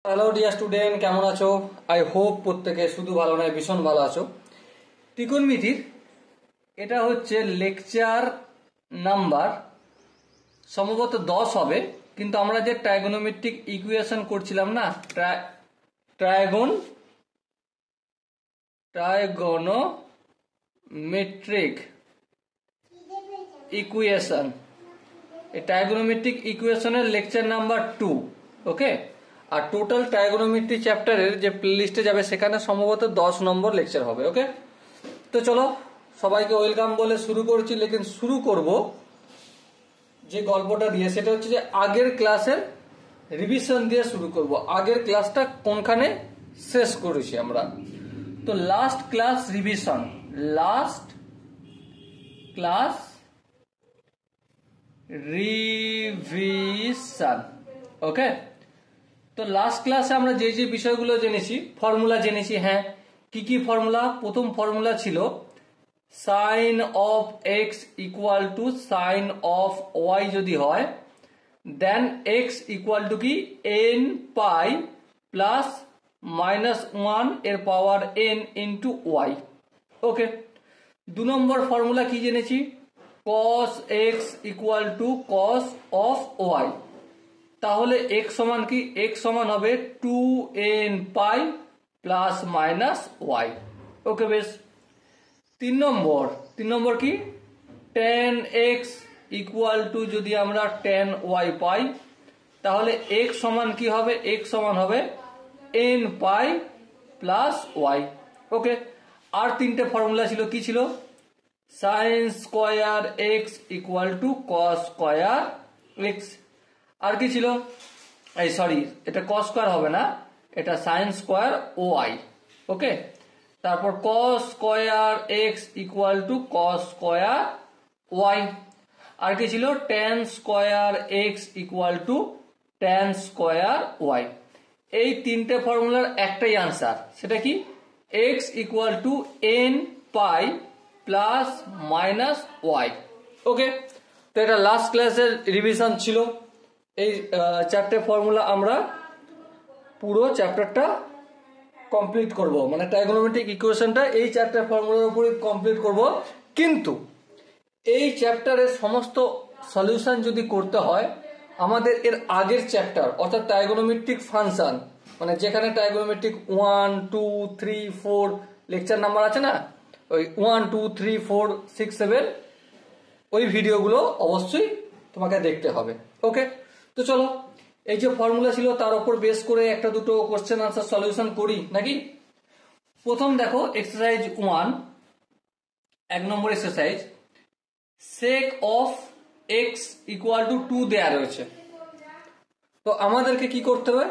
Hello dear student, কেমন আছো? I hope প্রত্যেকে শুধু ভালো নয় ভীষণ ভালো আছো। ত্রিকোণমিতির এটা হচ্ছে লেকচার নাম্বার সম্ভবত 10 হবে, কিন্তু আমরা যে ট্রাইগোনোমেট্রিক ইকুয়েশন করছিলাম না, ট্রাইগোনোমেট্রিক ইকুয়েশন, এই ট্রাইগোনোমেট্রিক ইকুয়েশনের লেকচার নাম্বার 2। ওকে, আর টোটাল ট্রাইগোনোমেট্রি চ্যাপ্টারের যে প্লেলিস্টে যাবে সেখানে সম্ভবত 10 নম্বর লেকচার হবে। ওকে, তো চলো সবাইকে ওয়েলকাম বলে শুরু করছি, লেকিন শুরু করব যে গল্পটা দিয়ে, সেটা হচ্ছে যে আগের ক্লাসের রিভিশন দিয়ে শুরু করব। আগের ক্লাসটা কোনখানে শেষ করেছি আমরা, তো last class revision, last class revision. Okay, তো লাস্ট ক্লাসে আমরা যে যে বিষয়গুলো জেনেছি, ফর্মুলা জেনেছি। হ্যাঁ, কি কি ফর্মুলা? প্রথম ফর্মুলা ছিল sine of x equal to sine of y যদি হয়, দেন এক্স ইকুয়াল টু কি এন পাই প্লাস মাইনাস 1 এর power n into y. Okay, 2 নম্বর ফর্মুলা কি জেনেছি? cos x equal to cos of y. তাহলে x সমান কি? x সমান হবে 2n pi plus minus y. Okay, বেশ। 3 নম্বর কি? tan x ইকুয়াল টু যদি আমরা tan y পাই, তাহলে x সমান কি হবে? x সমান হবে n pi plus y. Okay, আর তিনটে ফর্মুলা ছিল, কি ছিল? Sine square x equal to cos square x. আর কি ছিল? এই সরি, এটা কস স্কোয়ার হবে না, এটা সাইন স্কোয়ার ওয়াই। ওকে, তারপর cos square x equal to cos square y. আর কি ছিল? Tan square x equal to tan square y. এই তিনটে ফর্মুলার একটাই আনসার, সেটা কি? X equal to n pi plus minus y. Okay, তো এটা লাস্ট ক্লাসের রিভিশন ছিল। এই চারটে ফর্মুলা আমরা পুরো চ্যাপ্টারটা কমপ্লিট করব, মানে ট্রাইগোনোমেট্রিক ইকুয়েশনটা এই চারটে ফর্মুলার উপরই কমপ্লিট করব। কিন্তু এই চ্যাপ্টারের সমস্ত সলিউশন যদি করতে হয়, আমাদের এর আগের চ্যাপ্টার অর্থাৎ ট্রাইগোনোমেট্রিক ফাংশন, মানে যেখানে ট্রাইগোনোমেট্রিক 1 2 3 4 লেকচার নাম্বার আছে না, ওই 1 2 3 4 6 7 ওই ভিডিওগুলো অবশ্যই তোমাকে দেখতে হবে। ওকে, তো চলো এই যে ফর্মুলা ছিল তার উপর বেস করে একটা দুটো কোশ্চেন আনসার সলিউশন করি নাকি। প্রথম দেখো exercise 1, 1 number exercise. sec of x equal two 2 দেয়া রয়েছে। তো আমাদেরকে কি করতে হবে?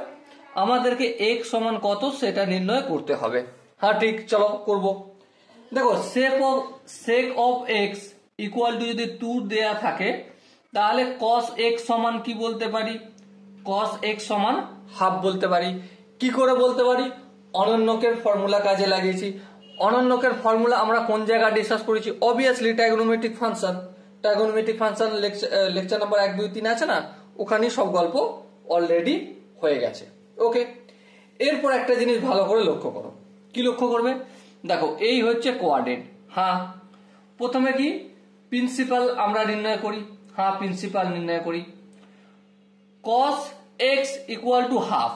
আমাদেরকে x সমান কত সেটা নির্ণয় করতে হবে। হ্যাঁ ঠিক, চলো করব। দেখো sec of x equal two যদি 2 দেয়া থাকে, তাহলে cos x সমান কি বলতে পারি? cos x সমান হাফ বলতে পারি। কি করে বলতে পারি? অনন্যকের ফর্মুলা কাজে লাগিয়েছি। অনন্যকের ফর্মুলা আমরা কোন জায়গায় ডিসকাস করেছি? Obviously trigonometric function. Trigonometric function lecture number 1 2 3 আছে না, ওখানেই সব গল্প অলরেডি হয়ে গেছে। ওকে, এরপর একটা জিনিস ভালো করে লক্ষ্য করো। কি লক্ষ্য করবে? দেখো এই হচ্ছে কোঅর্ডিনেট। হ্যাঁ, প্রথমে কি প্রিন্সিপাল আমরা নির্ণয় করি। হ্যাঁ, প্রিন্সিপাল নির্ণয় করি। cos x equal to half.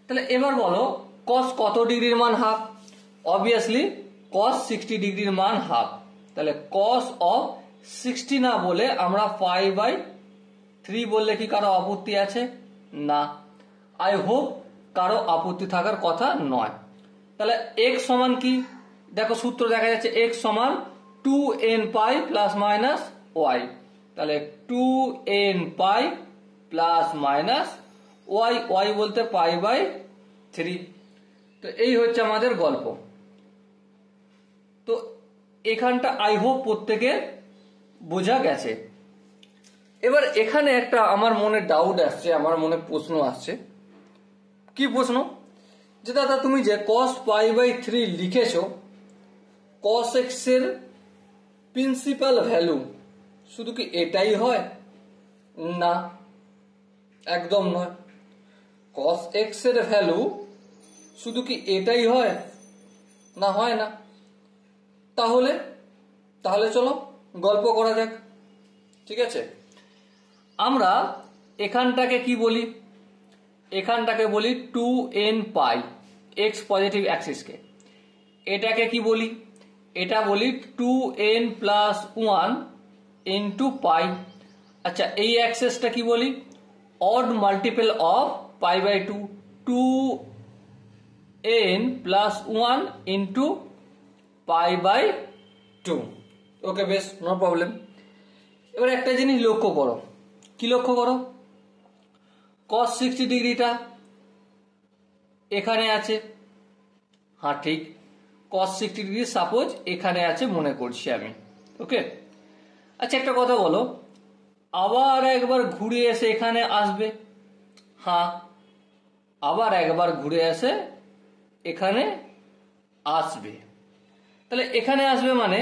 তাহলে এবার বলো cos কত ডিগ্রির মান হাফ? অবভিয়াসলি cos 60 ডিগ্রির মান হাফ। তাহলে cos অফ 60 না বলে আমরা পাই বাই 3 বললে কি কারো আপত্তি আছে? না, আই হোপ কারো আপত্তি থাকার কথা নয়। তাহলে x সমান কি? দেখো সূত্র দেখা যাচ্ছে, x সমান 2n pi plus minus y. তাহলে 2n pi plus minus y, y বলতে পাই বাই 3। তো এই হচ্ছে আমাদের গল্প। তো এখানটা আই হোপ প্রত্যেকের বোঝা গেছে। এবার এখানে একটা আমার মনে ডাউট আসছে, আমার মনে প্রশ্ন আসছে। কি প্রশ্ন? যে দাদা তুমি যে cos পাই বাই 3 লিখেছো, cos x এর প্রিন্সিপাল ভ্যালু শুধু কি এটাই হয়? না, একদম নয়। cos x এর ভ্যালু শুধু কি এটাই হয়, না হয় না? তাহলে তাহলে চলো গল্প করা যাক। ঠিক আছে, আমরা এখানটাকে কি বলি? এখানটাকে বলি 2n পাই, এক্স পজিটিভ অ্যাক্সিসকে। এটাকে কি বলি? এটা বলি 2n প্লাস 1 ইন্টু পাই। আচ্ছা, এই অ্যাক্সিসটা কি বলি? Odd multiple of pi by 2, 2n plus 1 into pi by 2। Okay, বেশ, নো প্রবলেম। এবার একটা জিনিস লক্ষ্য করো। কি লক্ষ্য করো? cos 60 ডিগ্রিটা এখানে আছে। হ্যাঁ ঠিক, cos 60 ডিগ্রি সাপোজ এখানে আছে মনে করছি আমি। ওকে, আচ্ছা একটা কথা বলো, আবার একবার ঘুরে এসে এখানে আসবে। হ্যাঁ, আবার একবার ঘুরে এসে এখানে আসবে। তাহলে এখানে আসবে মানে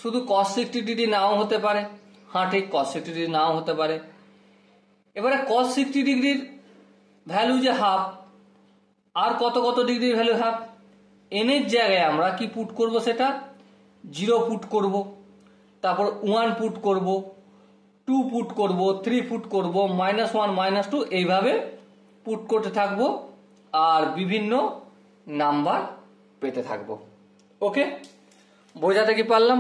শুধু cos 60 ডিগ্রি নাও হতে পারে। হ্যাঁ ঠিক, cos 60 ডিগ্রি নাও হতে পারে। এবারে cos 60 ডিগ্রির ভ্যালু যে হাফ, আর কত কত ডিগ্রির ভ্যালু হাফ, এন এর জায়গায় আমরা কি পুট করব? সেটা 0 পুট করব, তারপর 1 পুট করব, 2 পুট করব, 3 পুট করব, -1 -2 এইভাবে পুট করতে থাকবো আর বিভিন্ন নাম্বার পেতে থাকবো। ওকে, বোঝাতে কি পারলাম?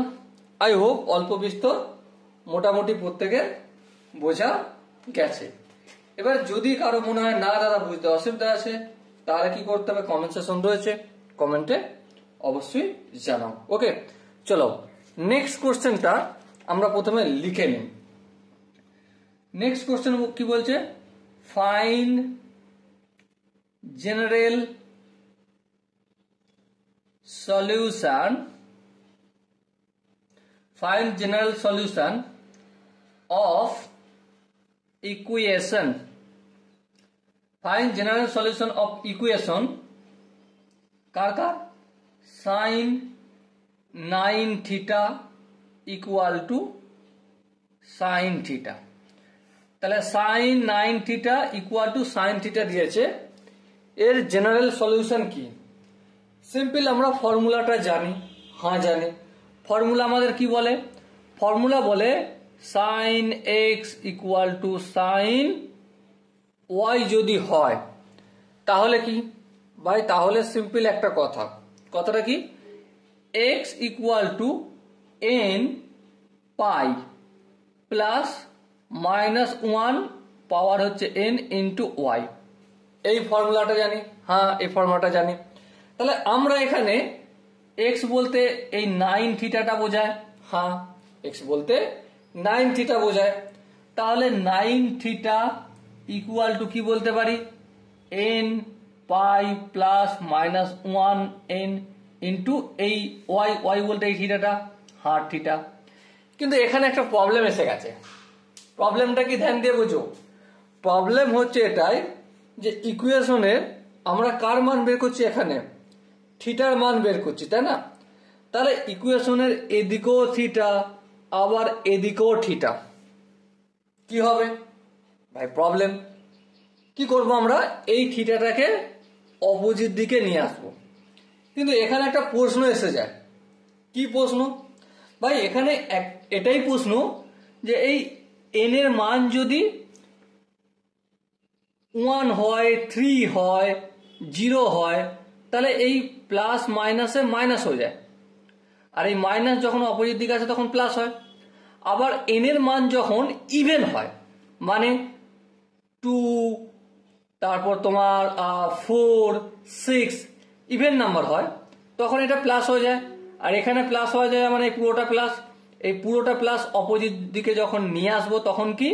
আই হোপ অল্প বিস্তর মোটামুটি প্রত্যেকের বোঝা গেছে। এবার যদি কারো মনে হয় না দাদা বুঝতে অসুবিধা আছে, তাহলে কি করতে হবে? কমেন্ট সেকশন রয়েছে, কমেন্টে অবশ্যই জানাও। ওকে, চলো নেক্সট কোশ্চেনটা আমরা প্রথমে লিখে নিই। নেক্সট কোশ্চেন কি বলছে? Find general solution, find general solution of equation, find general solution of equation car car? sin 9 theta equal to sin theta। তাহলে sin 9 theta equal to sin theta দিয়েছে, এর জেনারেল সলিউশন কি? Simple, আমরা ফর্মুলাটা জানি। হ্যাঁ জানি। ফর্মুলা আমাদের কি বলে? ফর্মুলা বলে sin x equal two sin y যদি হয় তাহলে কি ভাই? তাহলে সিম্পল একটা কথা, কথাটা কি? x equal to n pi plus -1 পাওয়ার হচ্ছে n ইন্টু y। এই ফর্মুলাটা জানি। হ্যাঁ, এই ফর্মুলাটা জানি। তাহলে আমরা এখানে x বলতে এই 9 থিটাটা বোঝায়। হ্যাঁ, x বলতে 9 থিটা বোঝায়। তাহলে 9 থিটা ইকুয়াল টু কি বলতে পারি? n pi plus -1 n into এই y, y বলতে এই থিটাটা। হ্যাঁ থিটা। কিন্তু এখানে একটা প্রবলেম এসে গেছে। প্রবলেমটা কি ধ্যান দিয়ে বুঝো? প্রবলেম হচ্ছে এটাই যে ইকুয়েশনের আমরা কার মান বের করছি? এখানে থিটার মান বের করছি, তাই না? তাহলে ইকুয়েশনের এদিকেও থিটা আবার এদিকেও থিটা, কি হবে ভাই? প্রবলেম। কি করব আমরা? এই থিটাটাকে অপোজিট দিকে নিয়ে আসবো। কিন্তু এখানে একটা প্রশ্ন এসে যায়। কি প্রশ্ন ভাই? এখানে এটাই প্রশ্ন যে এই n এর মান যদি 1 হয়, 3 হয়, 0 হয়, তাহলে এই প্লাস মাইনাসে মাইনাস হয়ে যায়, আর এই মাইনাস যখন অপোজিট দিকে আসে তখন প্লাস হয়। আবার n এর মান যখন ইভেন হয়, মানে 2, তারপর তোমার 4, 6 ইভেন নাম্বার হয়, তখন এটা প্লাস হয়ে যায়। আর এখানে প্লাস হয়ে যায় মানে পুরোটা প্লাস। এই পুরোটা প্লাস অপোজিট দিকে যখন নিয়ে আসবো তখন কি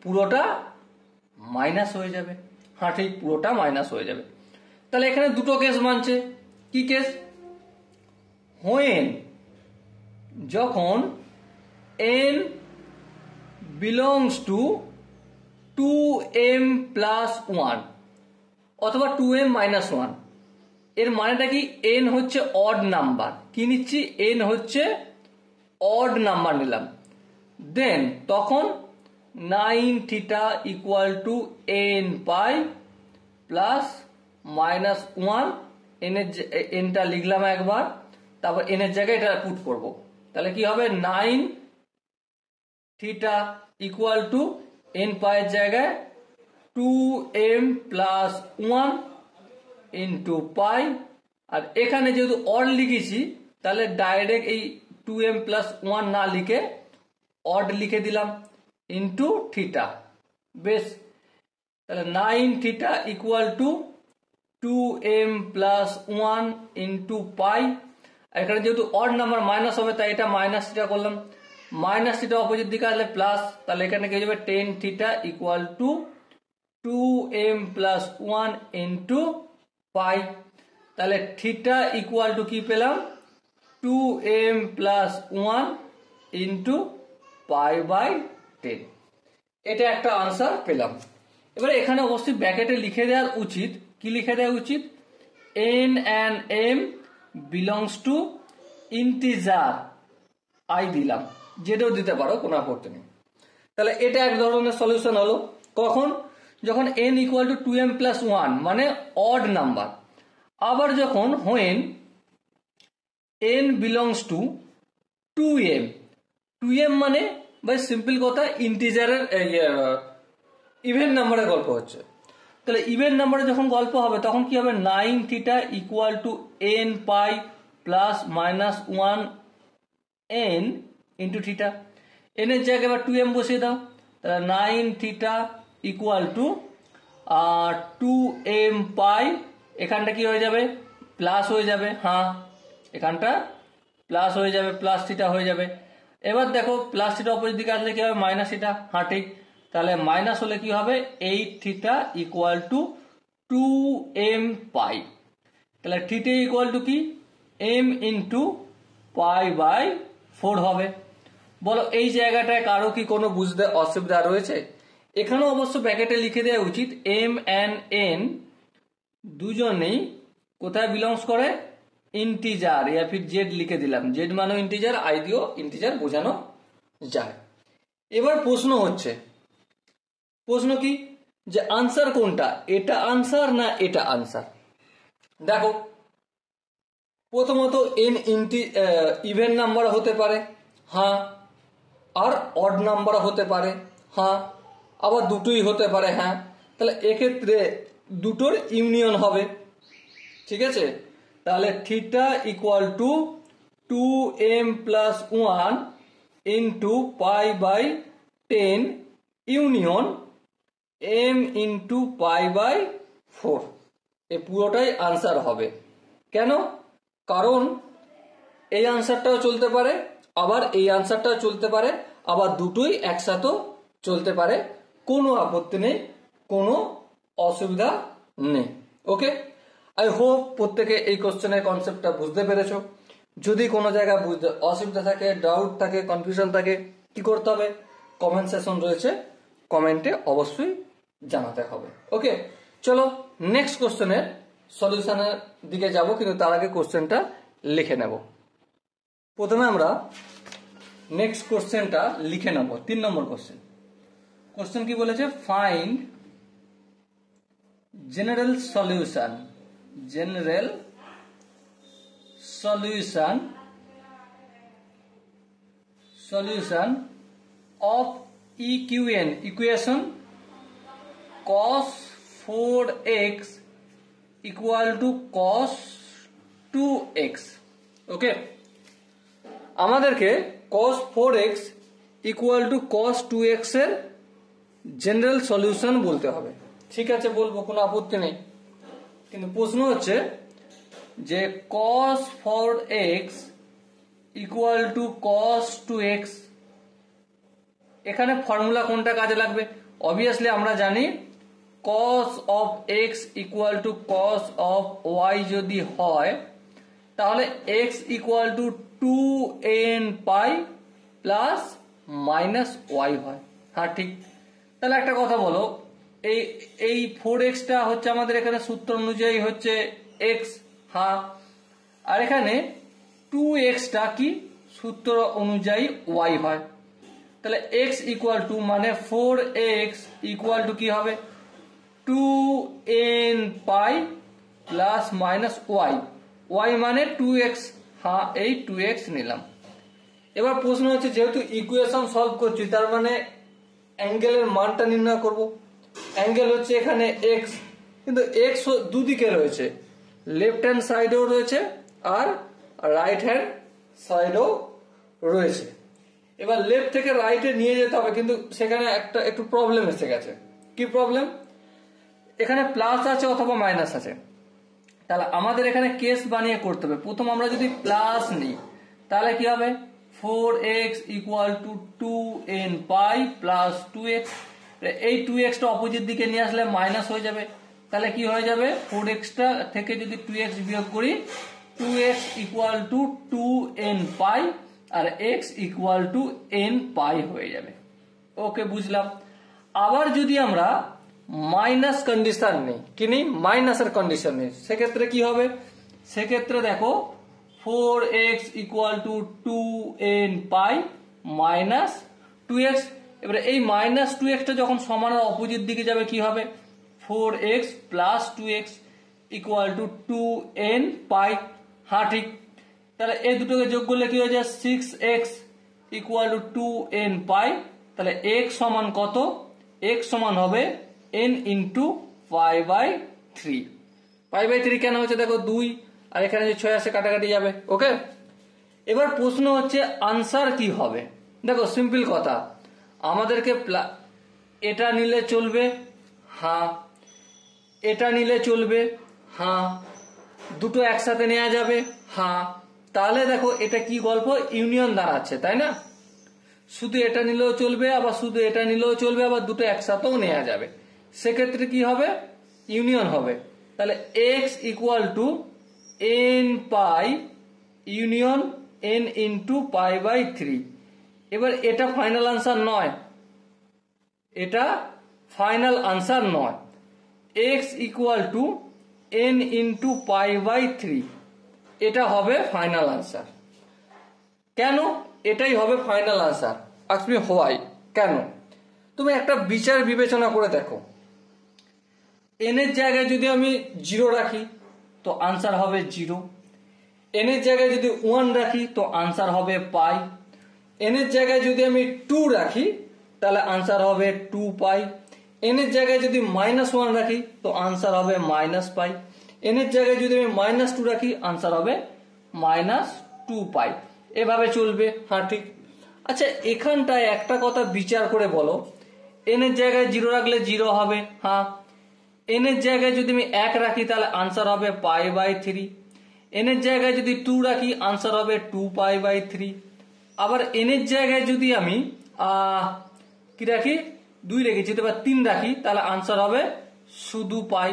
পুরোটা মাইনাস হয়ে যাবে। হ্যাঁ ঠিক, পুরোটা মাইনাস হয়ে যাবে। তাহলে এখানে দুটো কেস মানছে। কি কেস? হোয়েন, যখন n belongs to 2m plus 1 অথবা 2m মাইনাস 1। এর মানেটা কি? n হচ্ছে অড নাম্বার। কি নিচ্ছি? n হচ্ছে অড নাম্বার নিলাম। দেন তখন 9 theta equal to n pi plus minus one, এনটা লিখলাম একবার, তারপর এনের জায়গায় এটা পুট করব, তাহলে কি হবে 9 থিটা ইকুয়াল টু এন পায়ের জায়গায় 2m প্লাস 1 ইন্টু পাই, আর এখানে যেহেতু অড লিখেছি তাহলে ডাইরেক্ট এই 2m প্লাস 1 না লিখে অড লিখে দিলাম ইন্টু থিটা। বেশ, তাহলে 9 theta equal to 2m plus 1 into পাই, এখানে যেহেতু অড নাম্বার মাইনাস হবে তাই এটা মাইনাস থিটা করলাম, মাইনাস থিটা অপোজিট দিকে আসলে প্লাস, তাহলে এখানে কি হয়ে যাবে 10 theta equal to 2m plus 1 into পাই, তাহলে থিটা ইকুয়াল টু কি পেলাম 2m plus 1 into pi by 10। এটা একটা আনসার পেলাম। এবারে এখানে অবশ্যই ব্র্যাকেটে লিখে দেওয়ার উচিত, কি লিখে দেওয়া উচিত, n and m belongs to integer i দিলাম, যেটাও দিতে পারো, কোনো আপত্তি নেই। তাহলে এটা এক ধরনের সলিউশন হলো, কখন, যখন n equal to 2m plus 1 মানে অড নাম্বার, আবার যখন when n belongs to 2m, 2m মানে বাই সিম্পল কথা ইন্টিজারের ইভেন নাম্বারের গল্প হচ্ছে, তাহলে ইভেন নাম্বারে যখন গল্প হবে তখন কি হবে 9 theta equal to n pi plus minus 1 n into theta, n এর জায়গায় এবার 2m বসিয়ে দাও, তাহলে 9 থিটা ইকুয়াল টু 2m পাই, এখানটা কি হয়ে যাবে প্লাস হয়ে যাবে, হ্যাঁ এখানটা প্লাস হয়ে যাবে, প্লাস থিটা হয়ে যাবে। এবার দেখো প্লাস থিটা অপোজিট দিকে আসলে কি হবে মাইনাস থিটা, হ্যাঁ ঠিক, তাহলে মাইনাস হলে কি হবে 8 থিটা ইকুয়াল টু 2m পাই, তাহলে থিটা ইকুয়াল টু কি m ইন্টু পাই বাই 4 হবে। বলো এই জায়গাটায় কারো কি কোনো বুঝতে অসুবিধা রয়েছে? এখানেও অবশ্য ব্র্যাকেটে লিখে দেওয়া উচিত m and n দুজনেই কোথায় বিলংস করে, ইন্টিজার, या फिर জেড লিখে দিলাম, জেড মানেও ইন্টিজার, আই দিয়েও ইন্টিজার বোঝানো যায়। এবার প্রশ্ন হচ্ছে, প্রশ্ন কি যে আনসার কোনটা, এটা আনসার না এটা আনসার। দেখো প্রথমত এন ইভেন নাম্বার হতে পারে, হ্যাঁ, আর অড নাম্বার হতে পারে, হ্যাঁ, আবার দুটোই হতে পারে, হ্যাঁ, তাহলে এক্ষেত্রে দুটোর ইউনিয়ন হবে, ঠিক আছে। তাহলে theta equal to 2m plus 1 into pi by 10 union m into pi by 4, এই পুরোটাই আনসার হবে। কেন? কারণ এই আনসারটাও চলতে পারে, আবার এই আনসারটাও চলতে পারে, আবার দুটোই একসাথেও চলতে পারে, কোনো আপত্তি নেই, কোনো অসুবিধা নেই। ওকে, আই হোপ প্রত্যেকে এই কোশ্চেনের কনসেপ্টটা বুঝতে পেরেছো। যদি কোনো জায়গায় বুঝতে অসুবিধা থাকে, ডাউট থাকে, কনফিউশন থাকে, কি করতে হবে, কমেন্ট সেকশন রয়েছে, কমেন্টে অবশ্যই জানাতে হবে। ওকে, চলো নেক্সট কোশ্চেনের সলিউশনের দিকে যাব, কিন্তু তার আগে কোশ্চেনটা লিখে নেব। প্রথমে আমরা নেক্সট কোশ্চেনটা লিখে নেব, 3 নম্বর কোশ্চেন। কোশ্চেন কি বলেছে, find general solution, general solution of equation cos 4x equal to cos 2x। ওকে, আমাদেরকে cos 4x equal to cos 2x এর জেনারেল সলিউশন বলতে হবে। ঠিক আছে, বলবো, কোনো আপত্তি নেই, কিন্তু প্রশ্ন হচ্ছে যে cos 4x equal to cos 2x, এখানে ফর্মুলা কোনটা কাজে লাগবে? অবভিয়াসলি আমরা জানি cos of x equal to cos of y যদি হয় তাহলে x equal to 2n pi plus minus y হয়, হ্যাঁ ঠিক। তাহলে একটা কথা বলো, এই 4x টা হচ্ছে আমাদের এখানে সূত্র অনুযায়ী হচ্ছে x, হ্যাঁ, আর এখানে 2x টা কি সূত্র অনুযায়ী y হয়, তাহলে x ইকুয়াল টু মানে 4x ইকুয়াল টু কি হবে 2n pi plus minus y, y মানে 2x, হ্যাঁ এই 2x নিলাম। এবার প্রশ্ন হচ্ছে যেহেতু ইকুয়েশন সলভ করছি তার মানে অ্যাঙ্গেলের মানটা নির্ণয় করব। অ্যাঙ্গেল হচ্ছে এখানে x, কিন্তু x দুদিকে রয়েছে, লেফট হ্যান্ড সাইডেও রয়েছে আর রাইট হ্যান্ড সাইডেও রয়েছে। এবার লেফট থেকে রাইটে নিয়ে যেতে হবে, কিন্তু সেখানে একটু প্রবলেম এসে গেছে। কি প্রবলেম? এখানে প্লাস আছে অথবা মাইনাস আছে, তাহলে আমাদের এখানে কেস বানিয়ে করতে হবে। প্রথম আমরা যদি প্লাস নিই তাহলে কি হবে, 4x equal to 2n pi plus 2x, এই 2x টা অপোজিট দিকে নিয়ে আসলে মাইনাস হয়ে যাবে, তাহলে কি হয়ে যাবে 4x টা থেকে যদি 2x বিয়োগ করি 2x equal to 2n pi আর x equal to n pi হয়ে যাবে। ওকে, বুঝলাম। আবার যদি আমরা মাইনাস কন্ডিশন নেই, কি নেই, মাইনাসের কন্ডিশন নেই, সেক্ষেত্রে কি হবে, সেক্ষেত্রে দেখো 4x equal to 2n pi minus 2x, এবারে এই মাইনাস 2x টা যখন সমানের অপোজিট দিকে যাবে কি হবে, 4x plus 2x equal to 2n পাই, হ্যাঁ ঠিক। তাহলে এই দুটোকে যোগ করলে কি হয়ে যায় 6x ইকুয়াল টু 2n পাই, তাহলে x সমান কত, x সমান হবে n into pi by 3। Pi by 3 কেন হচ্ছে দেখো 2 আর এখানে যে 6 আসে কাটাকাটি যাবে। ওকে, এবার প্রশ্ন হচ্ছে আনসার কি হবে। দেখো সিম্পল কথা, আমাদেরকে এটা নিলে চলবে, হ্যাঁ এটা নিলে চলবে, হ্যাঁ দুটো একসাথে নেওয়া যাবে, হ্যাঁ। তাহলে দেখো এটা কি গল্প, ইউনিয়ন দাঁড়াচ্ছে, তাই না? শুধু এটা নিলেও চলবে, আবার শুধু এটা নিলেও চলবে, আবার দুটো একসাথেও নেওয়া যাবে, সেক্ষেত্রে কি হবে, ইউনিয়ন হবে। তাহলে x equal to n pi union n into pi by 3। এবার এটা ফাইনাল আনসার নয়, এটা ফাইনাল আনসার নয়, x equal to n into pi by 3 এটা হবে ফাইনাল আনসার। কেন এটাই হবে ফাইনাল আনসার? আসবে হোয়াই, কেন? তুমি একটা বিচার বিবেচনা করে দেখো, n এর জায়গায় যদি আমি 0 রাখি তো আনসার হবে 0, n এর জায়গায় যদি 1 রাখি তো আনসার হবে পাই, n এর জায়গায় যদি আমি 2 রাখি তাহলে আনসার হবে 2 পাই, n এর জায়গায় যদি -1 রাখি তো আনসার হবে মাইনাস পাই, n এর জায়গায় যদি আমি -2 রাখি আনসার হবে -2 পাই, এভাবে চলবে, হ্যাঁ ঠিক। আচ্ছা এখানটায় একটা কথা বিচার করে বলো, n এর জায়গায় 0 রাখলে 0 হবে, হ্যাঁ। n এর জায়গায় যদি আমি 1 রাখি তাহলে আনসার হবে পাই বাই 3, n এর জায়গায় যদি 2 রাখি আনসার হবে 2 পাই বাই 3, আবার n এর জায়গায় যদি আমি কি রাখি 2 রেখেছি, এবার 3 রাখি তাহলে আনসার হবে শুধু পাই,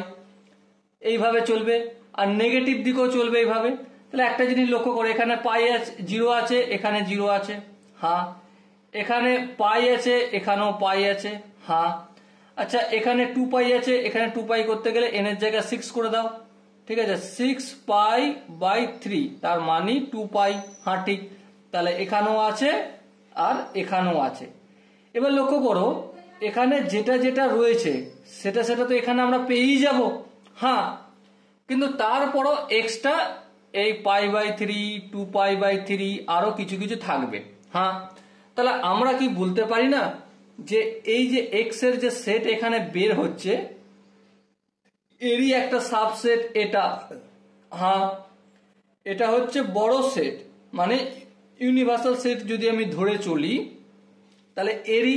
এইভাবে চলবে। আর নেগেটিভ দিকেও চলবে এইভাবে। তাহলে একটা জিনিস লক্ষ্য করে, এখানে পাই আছে 0 আছে, এখানে 0 আছে, হ্যাঁ। এখানে পাই আছে, এখানেও পাই আছে, হ্যাঁ। আচ্ছা এখানে 2 পাই আছে, এখানে 2 পাই করতে গেলে n এর জায়গায় 6 করে দাও, ঠিক আছে, 6 পাই বাই 3 তার মানে 2 পাই, হ্যাঁ ঠিক। তাহলে এখানেও আছে আর এখানেও আছে। এবার লক্ষ্য করো এখানে যেটা যেটা রয়েছে সেটা সেটা তো এখানে আমরা পেয়েই যাব, হ্যাঁ, কিন্তু তারপরও এক্সট্রা এই পাই বাই 3, 2 পাই বাই 3 আরো কিছু কিছু থাকবে, হ্যাঁ। তাহলে আমরা কি বলতে পারি না যে এই যে এক্স এর যে সেট এখানে বের হচ্ছে এরই একটা সাবসেট এটা, হ্যাঁ, এটা হচ্ছে বড় সেট, মানে ইউনিভার্সাল সেট যদি আমি ধরে চলি তাহলে এরই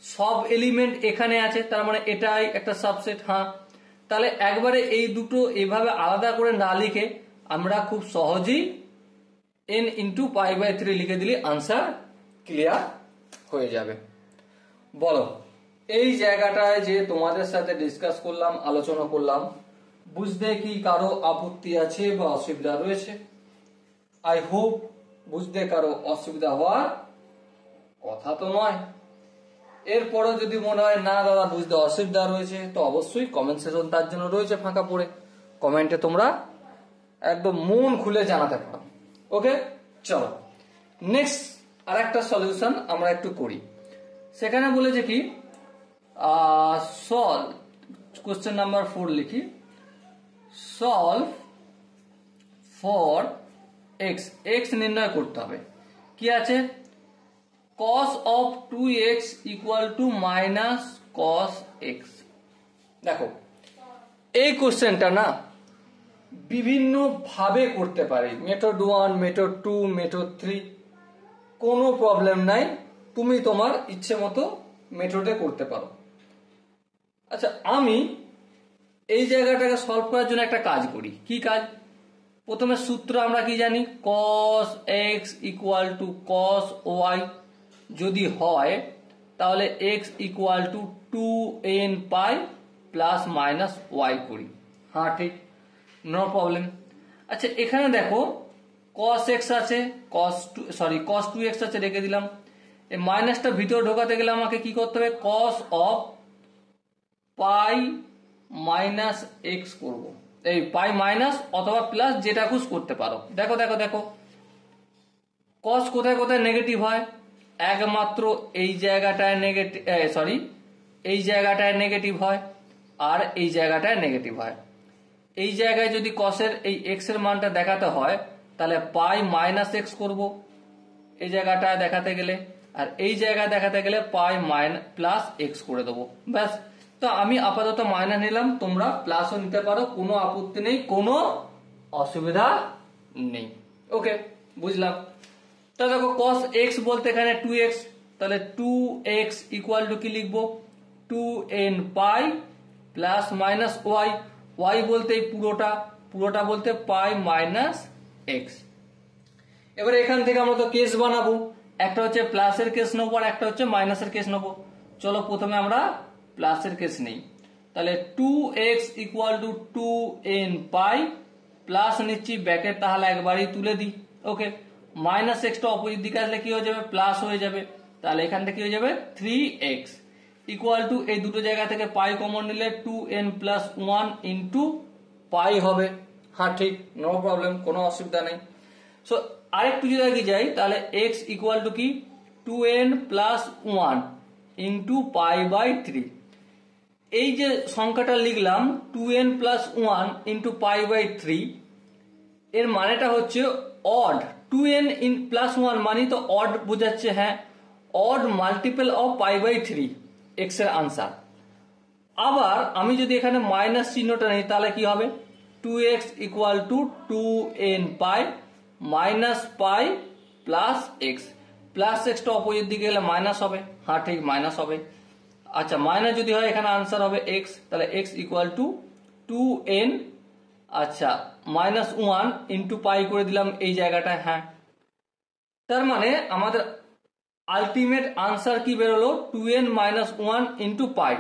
সব এলিমেন্ট এখানে আছে, তার মানে এটাই একটা সাবসেট, হ্যাঁ। তাহলে একবারে এই দুটো এভাবে আলাদা করে না লিখে আমরা খুব সহজেই n ইন্টু পাই বাই 3 লিখে দিলে আনসার ক্লিয়ার হয়ে যাবে। বলো এই জায়গাটায় যে তোমাদের সাথে ডিসকাস করলাম, আলোচনা করলাম, বুঝতে কি কারো আপত্তি আছে বা অসুবিধা রয়েছে? আই হোপ বুঝতে কারো অসুবিধা হওয়ার কথা তো নয়। এরপরও যদি মনে হয় না দাদা বুঝতে অসুবিধা রয়েছে তো অবশ্যই কমেন্ট সেকশন তার জন্য রয়েছে ফাঁকা পড়ে, কমেন্টে তোমরা একদম মন খুলে জানাতে পারো। ওকে, চলো নেক্সট আরেকটা সলিউশন আমরা একটু করি। সেখানে বলেছে কি কোশ্চেন নাম্বার 4 লিখি, সলভ ফর এক্স, এক্স নির্ণয় করতে হবে। কি আছে, cos of 2x equal to minus cos x। দেখো এই কোশ্চেনটা না বিভিন্ন ভাবে করতে পারি, মেথড 1, মেথড 2, মেথড 3, কোনো প্রবলেম নাই, তুমি তোমার ইচ্ছে মতো মেথডে করতে পারো। আচ্ছা, আমি এই জায়গাটাকে সলভ করার জন্য একটা কাজ করি। কি কাজ? প্রথমে সূত্র আমরা কি জানি, cos x equal to cos y যদি হয় তাহলে x equal to 2n pi plus minus y করি। হ্যাঁ ঠিক, নো প্রবলেম। আচ্ছা এখানে দেখো cos x আছে, cos 2x আছে, রেখে দিলাম। এই মাইনাসটা ভিতরে ঢোকাতে গেলে আমাকে কি করতে হবে, cos of pi minus x করবো। এই পাই মাইনাস অথবা প্লাস যেটা খুশ করতে পারো। দেখো দেখো দেখো cos কোথায় কোথায় নেগেটিভ হয়, একমাত্র এই জায়গাটায় নেগেটিভ, এই জায়গাটায় নেগেটিভ হয় আর এই জায়গাটায় নেগেটিভ হয়। এই জায়গায় যদি cos-এর এই x এর মানটা দেখাতে হয় তাহলে পাই মাইনাস এক্স করবো এই জায়গাটায় দেখাতে গেলে, আর এই জায়গায় দেখাতে গেলে পাই প্লাস এক্স করে দেবো, ব্যাস। তো আমি আপাতত মাইনাস নিলাম, তোমরা প্লাসও নিতে পারো, কোনো আপত্তি নেই, কোনো অসুবিধা নেই। ওকে, বুঝলাম। তো দেখো cos x বলতে এখানে 2x, তাহলে 2x ইকুয়াল টু কি লিখবো, 2n pi plus minus y, y বলতে এই পুরোটা বলতে পাই মাইনাস এক্স। এবার এখান থেকে আমরা তো কেস বানাবো, একটা হচ্ছে প্লাসের কেস নেবো আর একটা হচ্ছে মাইনাসের কেস নেবো। চলো প্রথমে আমরা প্লাসের কেস নেই, তাহলে 2x equal to 2n pi plus নিচ্ছি ব্যাকেট, তাহলে একবারই তুলে দিই। ওকে, মাইনাস এক্সটা অপোজিট দিকে আসলে কি হয়ে যাবে, প্লাস হয়ে যাবে, তাহলে এখান থেকে কি হয়ে যাবে 3x ইকুয়াল টু এই দুটো জায়গা থেকে পাই কমন নিলে 2n প্লাস 1 ইন্টু পাই হবে। হ্যাঁ ঠিক, নো প্রবলেম, কোনো অসুবিধা নেই। সো আরেকটু যদি আগে যাই তাহলে x ইকুয়াল টু কি 2n plus 1 into pi by 3। এই যে সংখ্যাটা লিখলাম 2n plus 1 into pi by 3, এর মানেটা হচ্ছে অড। 2n প্লাস 1 মানে তো অড বোঝাচ্ছে, হ্যাঁ, odd multiple of pi by 3 x এর আনসার। আবার আমি যদি এখানে মাইনাস চিহ্নটা নেই তাহলে কি হবে, 2x equal to 2n pi minus pi plus x, plus extra opposite দিকে গেলে মাইনাস হবে। হ্যাঁ ঠিক, মাইনাস হবে। আচ্ছা মাইনাস যদি হয় এখানে আনসার হবে এক্স, তাহলে এক্স ইকুয়াল টু 2n, আচ্ছা মাইনাস 1 ইন্টু পাই করে দিলাম এই জায়গাটায়। হ্যাঁ, তার মানে আমাদের আলটিমেট আনসার কি বেরোলো, 2n মাইনাস 1 ইন্টু পাই।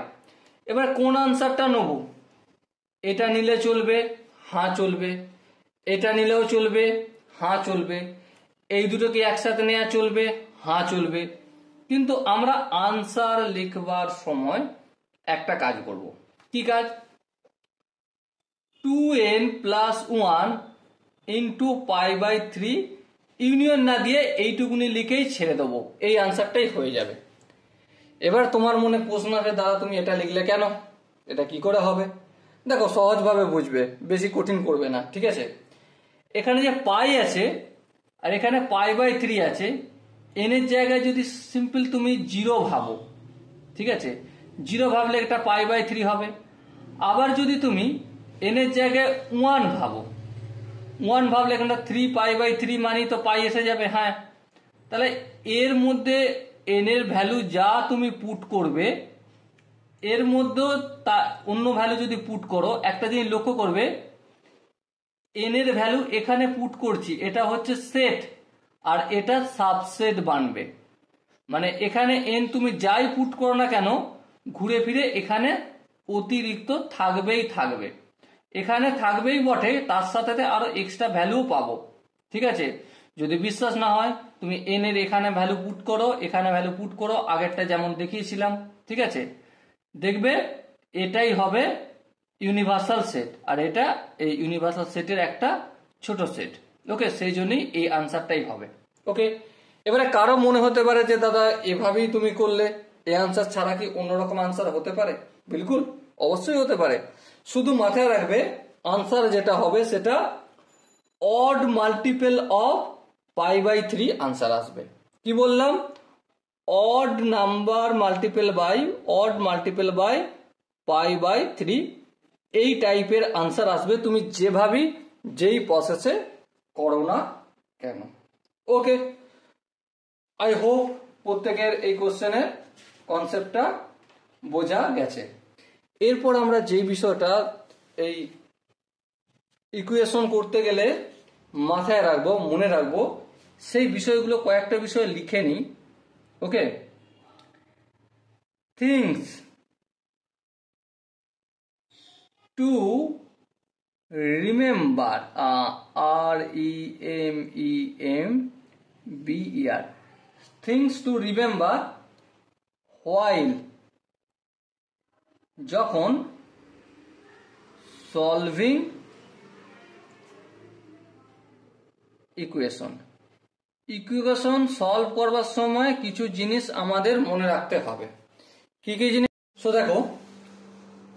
এবার কোন আনসারটা নেব, এটা নিলে চলবে, হ্যাঁ চলবে, এটা নিলেও চলবে, হ্যাঁ চলবে, এই দুটোকে একসাথে নেওয়া চলবে, হ্যাঁ চলবে। কিন্তু আমরা আনসার লিখবার সময় একটা কাজ করব। কি কাজ, 2n plus 1 into pi by 3 union না দিয়ে এইটুকুনি লিখেই ছেড়ে দেবো, এই আনসারটাই হয়ে যাবে। এবার তোমার মনে প্রশ্ন আসে, দাদা তুমি এটা লিখলে কেন, এটা কি করে হবে? দেখো সহজভাবে বুঝবে, বেশি কঠিন করবে না, ঠিক আছে। এখানে যে পাই আছে আর এখানে পাই বাই 3 আছে, এন এর জায়গায় যদি সিম্পল তুমি 0 ভাবো, ঠিক আছে, 0 ভাবলে এটা পাই বাই 3 হবে। আবার যদি তুমি এন এর জায়গায় 1 ভাবো, 1 ভাবলে এখানে 3 পাই বাই 3 মানি তো পাই এসে যাবে। হ্যাঁ, তাহলে এর মধ্যে এন এর ভ্যালু যা তুমি পুট করবে, এর মধ্যেও অন্য ভ্যালু যদি পুট করো, একটা জিনিস লক্ষ্য করবে, এন এর ভ্যালু এখানে পুট করছি, এটা হচ্ছে সেট আর এটা সাবসেট বানবে। মানে এখানে এন তুমি যাই পুট করো না কেন, ঘুরে ফিরে এখানে অতিরিক্ত থাকবেই থাকবে, এখানে থাকবেই বটে, তার সাথে আরো এক্সট্রা ভ্যালু পাবো। ঠিক আছে, যদি বিশ্বাস না হয় তুমি এন এর এখানে ভ্যালু পুট করো, এখানে ভ্যালু পুট করো, আগেরটা যেমন দেখিয়েছিলাম, ঠিক আছে, দেখবে এটাই হবে ইউনিভার্সাল সেট, আর এটা এই ইউনিভার্সাল সেটের একটা ছোট সেট। ওকে, সেই জন্যই এই আনসারটাই হবে। ওকে, এবারে কারো মনে হতে পারে যে দাদা এভাবেই তুমি করলে এই আনসার ছাড়া কি অন্যরকম আনসার হতে পারে? বিলকুল অবশ্যই হতে পারে, শুধু মাথায় রাখবে আনসার যেটা হবে সেটা অড মাল্টিপল অফ π/3 আনসার আসবে। কি বললাম? অড নাম্বার মাল্টিপল বাই π/3 এই টাইপের আনসার আসবে, তুমি যেভাবেই যেই প্রসেসে করো না কেন। ওকে, আই হোপ প্রত্যেকের এই কোশ্চেনের কনসেপ্টটা বোঝা গেছে। এরপর আমরা যেই বিষয়টা এই ইকুয়েশন করতে গেলে মাথায় রাখবো, মনে রাখবো, সেই বিষয়গুলো কয়েকটা বিষয় লিখে নিই। Okay, things to remember, REMEMBER, things to remember while, যখন সলভিং ইকুয়েশন সলভ করবার সময় কিছু জিনিস আমাদের মনে রাখতে হবে। কি কি জিনিস? সো দেখো,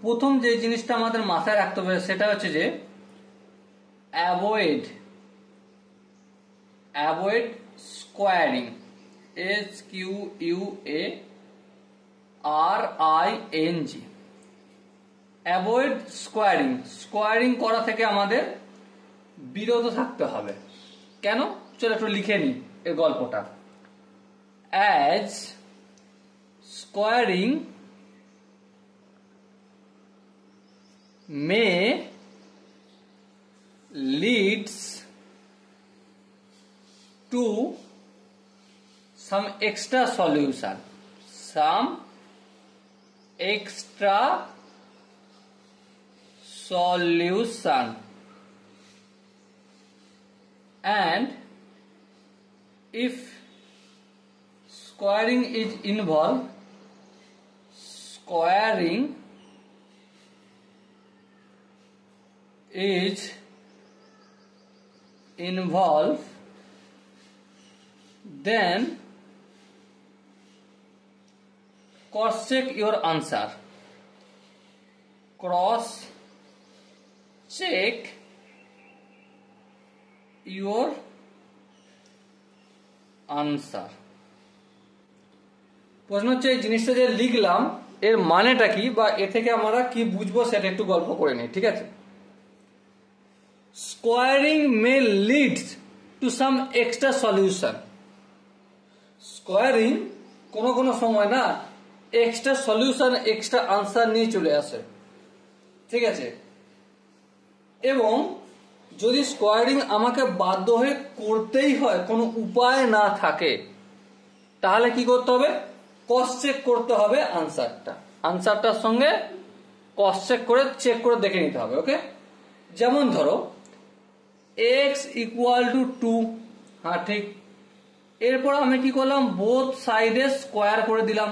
প্রথম যে জিনিসটা আমাদের মাথায় রাখতে হবে সেটা হচ্ছে যে avoid squaring, SQUARING, avoid squaring করা থেকে আমাদের বিরত থাকতে হবে। কেন? চলো একটু লিখে নিই এই গল্পটা। As squaring May leads to some extra solution and if squaring is involved, then cross check your answer, প্রশ্ন হচ্ছে এই জিনিসটা যে লিখলাম এর মানেটা কি, বা এ থেকে আমরা কি বুঝবো সেটা একটু গল্প করে নিই। ঠিক আছে, squaring May leads to some extra solution. Squaring কোনো সময় না এক্সট্রা সলিউশন, এক্সট্রা আনসার নিয়ে চলে আসে। ঠিক আছে, এবং যদি স্কোয়ারিং আমাকে বাধ্য হয়ে করতেই হয়, কোনো উপায় না থাকে, তাহলে কি করতে হবে? ক্রস চেক করতে হবে আনসারটার সঙ্গে ক্রস চেক করে দেখে নিতে হবে। ওকে, যেমন ধরো x = 2, হ্যাঁ ঠিক, এরপর আমি কি করলাম? বোথ সাইডে স্কোয়ার করে দিলাম,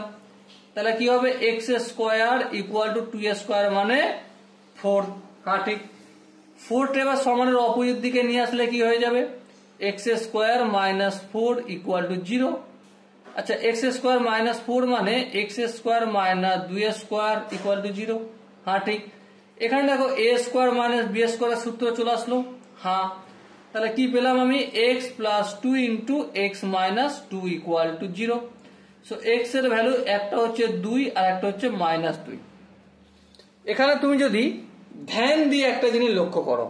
তাহলে কি হবে? x² = 2² মানে 4, হ্যাঁ ঠিক। 4 এবার সমানের অপোজিট দিকে নিয়ে আসলে কি হয়ে যাবে? x² - 4 = 0। আচ্ছা, x² - 4 মানে x² - 2² = 0, হ্যাঁ ঠিক। এখানে দেখো a² - b² সূত্র চলে আসলো, হ্যাঁ। তাহলে কি পেলাম আমি? x + 2 × x - 2 = 0। সো x এর ভ্যালু একটা হচ্ছে 2 আর একটা হচ্ছে -2। এখানে তুমি যদি ধ্যান দিয়ে একটা জিনিস লক্ষ্য করো,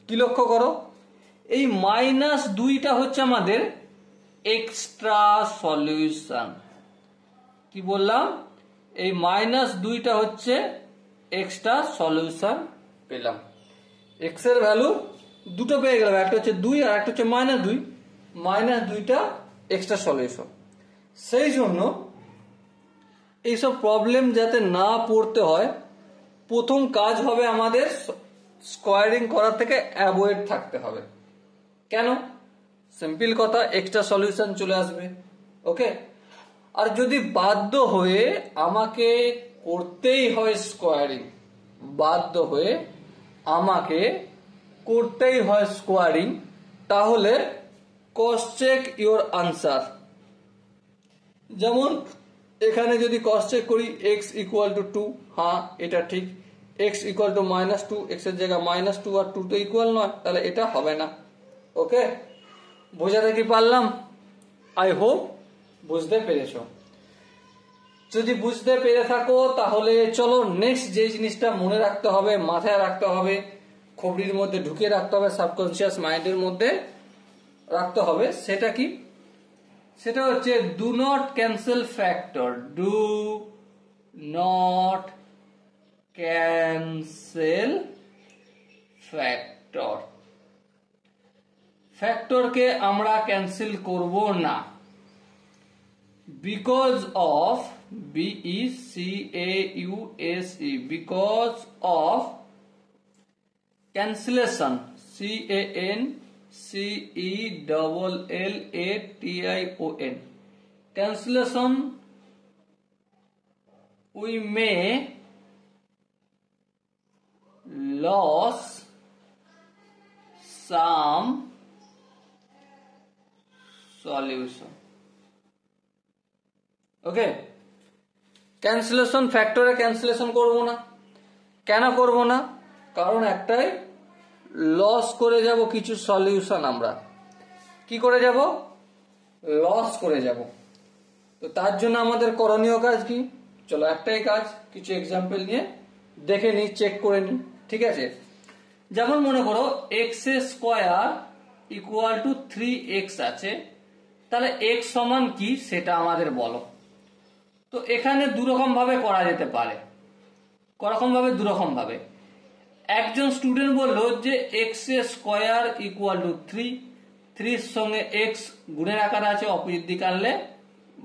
কি লক্ষ্য করো? এই -2টা হচ্ছে আমাদের এক্সট্রা সলিউশন। কি বললাম? এই -2টা হচ্ছে এক্সট্রা সলিউশন পেলাম। x এর ভ্যালু দুটো পেয়ে গেলাম, একটা হচ্ছে 2 আর একটা হচ্ছে -2। -2টা এক্সট্রা সলিউশন। সেই জন্য এইসব প্রবলেম যাতে না পড়তে হয়, প্রথম কাজ হবে আমাদের স্কোয়ারিং করার থেকে অ্যাভয়েড থাকতে হবে। কেন? সিম্পল কথা, এক্সট্রা সলিউশন চলে আসবে। ওকে, আর যদি বাধ্য হয়ে আমাকে করতেই হয় স্কোয়ারিং, তাহলে ক্রস চেক ইওর আনসার। যেমন এখানে যদি ক্রস চেক করি x = 2, হ্যাঁ এটা ঠিক। এক্স ইকুয়াল টু -2, এক্স এর জায়গা -2 আর 2 তো ইকুয়াল নয়, তাহলে এটা হবে না। ওকে, বোঝাতে কি পারলাম? আই হোপ বুঝতে পেরেছো। যদি বুঝতে পেরে থাকো তাহলে চলো নেক্সট যে জিনিসটা মনে রাখতে হবে, মাথায় রাখতে হবে, খবরির মধ্যে ঢুকিয়ে রাখতে হবে, সাবকনসিয়াস মাইন্ডের মধ্যে রাখতে হবে, সেটা কি? সেটা হচ্ছে do not cancel factor. Do not cancel factor. ফ্যাক্টরকে আমরা ক্যান্সেল করব না, because of BECAUSE, because of cancellation CANCELLATION, cancellation we may lose some solution. Okay, cancellation, ফ্যাক্টরে ক্যান্সেলেশন করব না। কেন করব না? কারণ একটাই, লস করে যাব কিছু সলিউশন। আমরা কি করে যাব? লস করে যাব। তো তার জন্য আমাদের করণীয় কাজ কি? চলো একটাই কাজ, কিছু এক্সাম্পল নিয়ে দেখে নিই, চেক করে নিই। ঠিক আছে, যেমন মনে করো x² ইকুয়াল টু 3x আছে, তাহলে x সমান কি সেটা আমাদের বলো। তো এখানে দুরকম ভাবে করা যেতে পারে। করকম ভাবে? দুরকম ভাবে। একজন স্টুডেন্ট বলল যে x² ইকুয়াল টু 3, 3 সঙ্গে x গুণের আকারে আছে, অপোজিট দিকে আনলে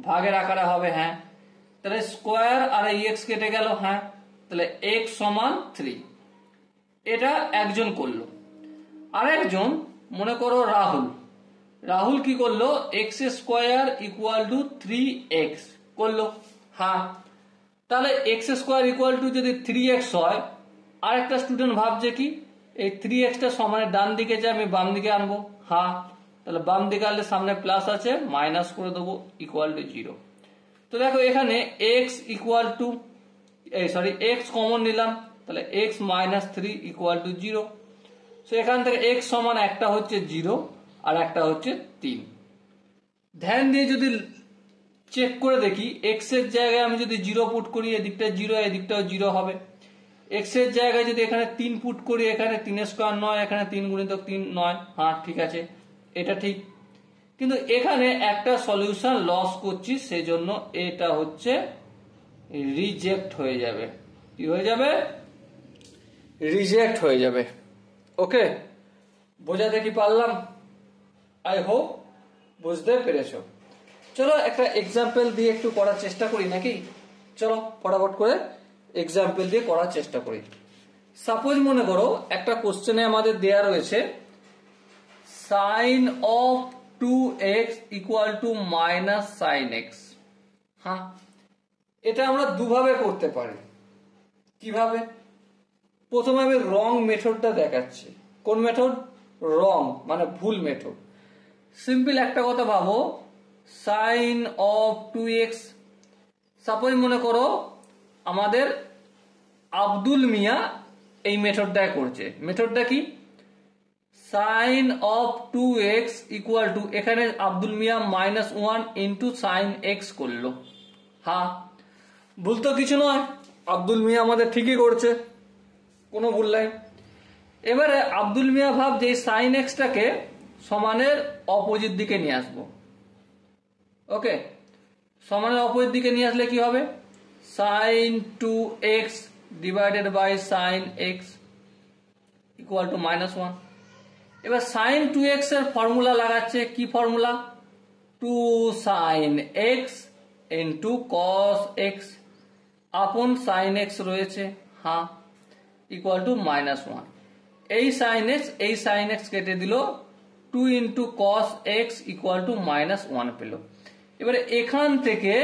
ভাগের আকারে হবে। হ্যাঁ, তাহলে স্কোয়ার আর এই x কেটে গেল। হ্যাঁ, তাহলে x সমান 3। এটা একজন করলো। আর একজন মনে করো রাহুল কি করলো? x² ইকুয়াল টু 3x করলো। হ্যাঁ, তাহলে x² ইকুয়াল টু যদি 3x হয়, আর একটা স্টুডেন্ট ভাবছে কি এই 3xটা সমানের ডান দিকে যে আমি বাম দিকে আনবো। হ্যাঁ, তাহলে বাম দিকে আনলে সামনে প্লাস আছে, মাইনাস করে দেবো, ইকুয়াল টু 0। তো দেখো এখানে x equal two x common নিলাম, তাহলে x - 3 ইকুয়াল টু 0। সো এখান থেকে x সমান একটা হচ্ছে 0 আর একটা হচ্ছে 3। ধ্যান দিয়ে যদি চেক করে দেখি, x এর জায়গায় আমি যদি 0 পুট করি, এদিকটা 0, এদিকটাও 0 হবে। x এর জায়গায় যদি এখানে 3 পুট করি, এখানে 3² 9, এখানে 3 গুণিতক 3 9। হ্যাঁ, ঠিক আছে, এটা ঠিক। কিন্তু এখানে একটা সলিউশন লস করছি, সেজন্য এটা হচ্ছে রিজেক্ট হয়ে যাবে। কি হয়ে যাবে? রিজেক্ট হয়ে যাবে। ওকে, বোঝাতে কি পারলাম? আই হোপ বুঝতে পেরেছো। চলো একটা এক্সাম্পল দিয়ে একটু করার চেষ্টা করি নাকি? চলো ফটাফট করে এক্সাম্পল দিয়ে করার চেষ্টা করি। সাপোজ মনে করো একটা কোশ্চেনে আমাদের দেয়া রয়েছে sin of 2x equal two -sin x। হ্যাঁ, এটা আমরা দুভাবে করতে পারি। কিভাবে? প্রথমে আমি রং মেথডটা দেখাচ্ছি। কোন মেথড? রং মানে ভুল মেথড। সিম্পল একটা কথা ভাবো, sin of 2x। সাপোজ মনে করো আমাদের আব্দুল মিয়া এই মেথডটাই করছে। মেথডটা কি? sin of 2x equal two, এখানে আব্দুল মিয়া -1 ইন্টু sin x করলো। হ্যাঁ, ভুল তো কিছু নয়, আব্দুল মিয়া আমাদের ঠিকই করছে, কোনো ভুল নাই। এবারে আব্দুল মিয়া ভাব যে sin x টাকে সমানের অপোজিট দিকে নিয়ে আসবো। ওকে, সমানের অপোজিট দিকে নিয়ে আসলে কি হবে? sin 2x divided by sin x equal to -1। এবার sin 2x এর ফর্মুলা লাগাচ্ছে। কি formula? 2 sin x into cos x আপন sin x রয়েছে। হ্যাঁ, ইকুয়াল টু -1। এই sin x কেটে দিল, 2 into cos x equal to -1 পেল। এবারে এখান থেকে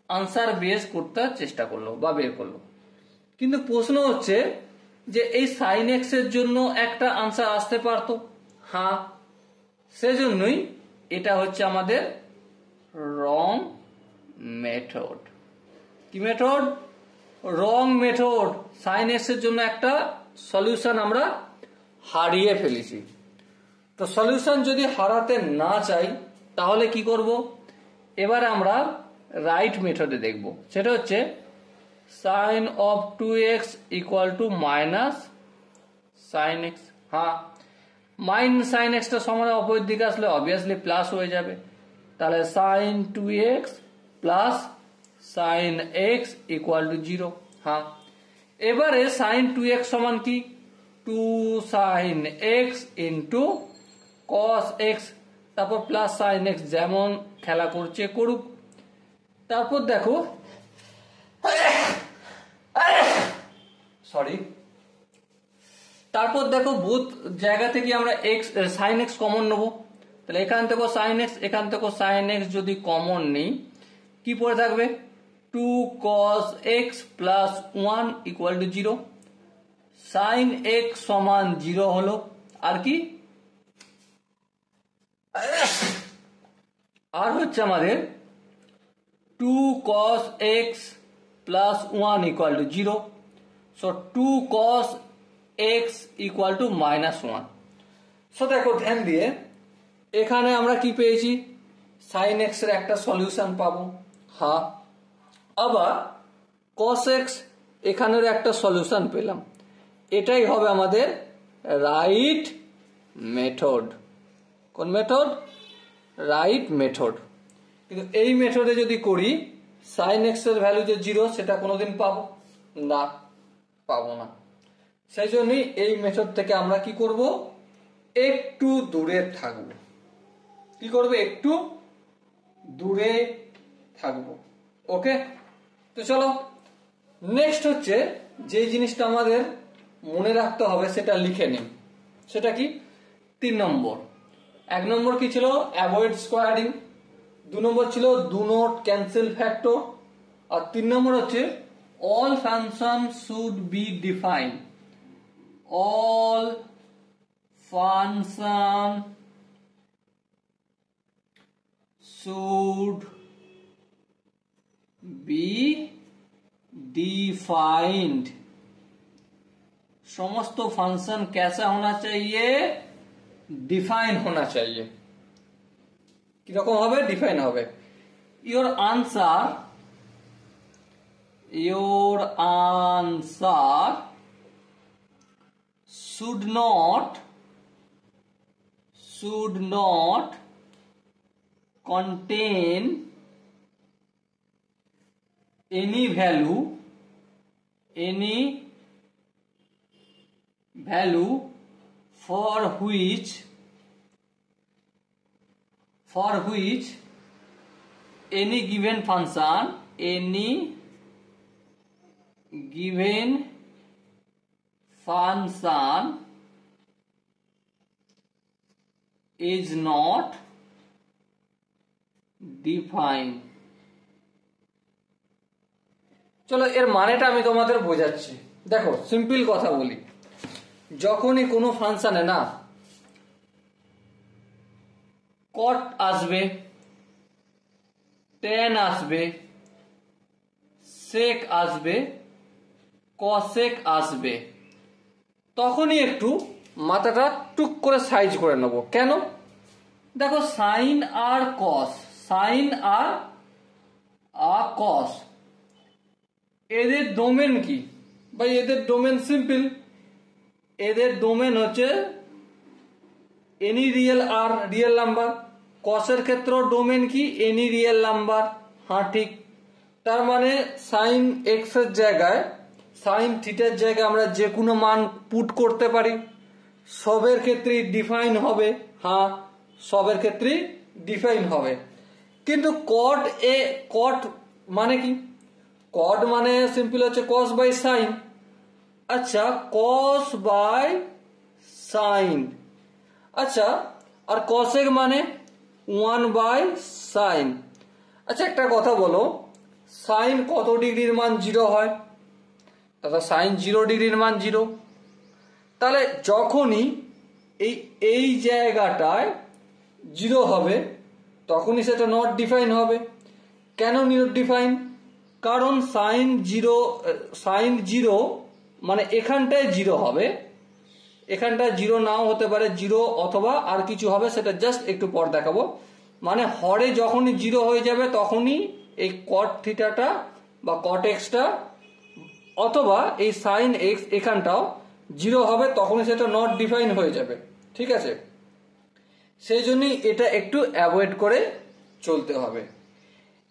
আনসার বের করতে চেষ্টা করলো বা বের করলো। কিন্তু প্রশ্ন হচ্ছে যে এই sin x এর জন্য একটা আনসার আসতে পারতো। হ্যাঁ, সেজন্যই এটা হচ্ছে আমাদের রং মেথড। কি মেথড? রং মেথড, সাইন এক্স এর জন্য একটা সলিউশন আমরা হারিয়ে ফেলেছি। তো সলিউশন যদি হারাতে না চাই তাহলে কি করব, এবার আমরা রাইট মেথডে দেখব। সেটা হচ্ছে sine of 2x equal to minus sine x. হ্যাঁ, মাইন সাইন এক্সটা সমান অপরের দিকে আসলে অবভিয়াসলি প্লাস হয়ে যাবে, তাহলে sine 2x plus sine x equal to 0। হ্যাঁ, এবারে সাইন 2x সমান কি, 2 sine x into cos x, তারপর প্লাস সাইন এক্স, যেমন খেলা করছে করুক। তারপর দেখো সরি, তারপর দেখো বোথ জায়গা থেকে আমরা এক্স সাইন এক্স কমন নেবো, তাহলে এখান থেকে সাইন এক্স, এখান থেকে সাইন এক্স যদি কমন নেই কি পড়ে থাকবে, 2 cos x plus 1 equal to 0। Sine x সমান 0 হলো, আর কি, আর হচ্ছে আমাদের 2 cos x plus 1 equal to 0। So 2 cos x equal to minus 1। So দেখো ধ্যান দিয়ে এখানে আমরা কি পেয়েছি, সাইন এক্স এর একটা সলিউশন পাবো। হ্যাঁ, আবার cos x এখানের একটা সলিউশন পেলাম। এটাই হবে আমাদের রাইট মেথড। কোন মেথড, রাইট মেথড। কিন্তু এই মেথডে যদি করি সাইন এক্স এর ভ্যালু যে 0 সেটা কোনোদিন পাবো না, পাবো না। সেই জন্যই এই মেথড থেকে আমরা কি করব, একটু দূরে থাকব। কি করবে, একটু দূরে থাকব। ওকে, তো চলো নেক্সট হচ্ছে যে জিনিসটা আমাদের মনে রাখতে হবে সেটা লিখে নিন। সেটা কি, 3 নম্বর। 1 নম্বর কি ছিল, অ্যাভয়েড স্কোয়ারিং। 2 নম্বর ছিল ডু নট ক্যান্সেল ফ্যাক্টর। আর 3 নম্বর হচ্ছে all function should be define. All function should be defined. समस्त फंक्शन कैसा होना चाहिए, डिफाइन होना चाहिए। কিরকম হবে, ডিফাইন হবে। Your answer should not contain any value for which any given function is not defined। চলো এর মানেটা আমি তোমাদের বোঝাচ্ছি। দেখো সিম্পল কথা বলি, যখনই কোনো ফাংশনে না কট আসবে, টেন আসবে, সেক আসবে, কসেক আসবে, তখনই একটু মাথাটা টুক করে সাইজ করে নেব। কেন, দেখো সাইন আর কস, সাইন আর কস, এদের ডোমেন কি ভাই, এদের ডোমেন সিম্পল। এদের ডোমেন হচ্ছে এনি রিয়েল আর রিয়েল নাম্বার। কসের ক্ষেত্রে ডোমেন কি, এনি রিয়েল নাম্বার। হ্যাঁ ঠিক, তার মানে সাইন এক্স এর জায়গায়, সাইন থিটার জায়গায় আমরা যে কোনো মান পুট করতে পারি, সবের ক্ষেত্রেই ডিফাইন হবে। হ্যাঁ, সবের ক্ষেত্রেই ডিফাইন হবে। কিন্তু কট মানে কি, কট মানে সিম্পল হচ্ছে কস বাই সাইন। আচ্ছা, কস বাই সাইন। আচ্ছা, আর কসেক মানে 1 বাই সাইন। আচ্ছা একটা কথা বলো, সাইন কত ডিগ্রির মান 0 হয়, তাহলে সাইন 0 ডিগ্রির মান 0। তাহলে যখনই এই জায়গাটায় 0 হবে তখনই সেটা নট ডিফাইন হবে। কেন নট ডিফাইন, কারণ সাইন জিরো মানে এখানটায় জিরো হবে, এখানটায় জিরো নাও হতে পারে, জিরো অথবা আর কিছু হবে, সেটা জাস্ট একটু পর দেখাবো। মানে হরে যখনই জিরো হয়ে যাবে তখনই এই কট থিটাটা বা কট এক্সটা অথবা এই সাইন এক্স এখানটাও জিরো হবে, তখনই সেটা নট ডিফাইন হয়ে যাবে। ঠিক আছে, সেই জন্যই এটা একটু অ্যাভয়েড করে চলতে হবে।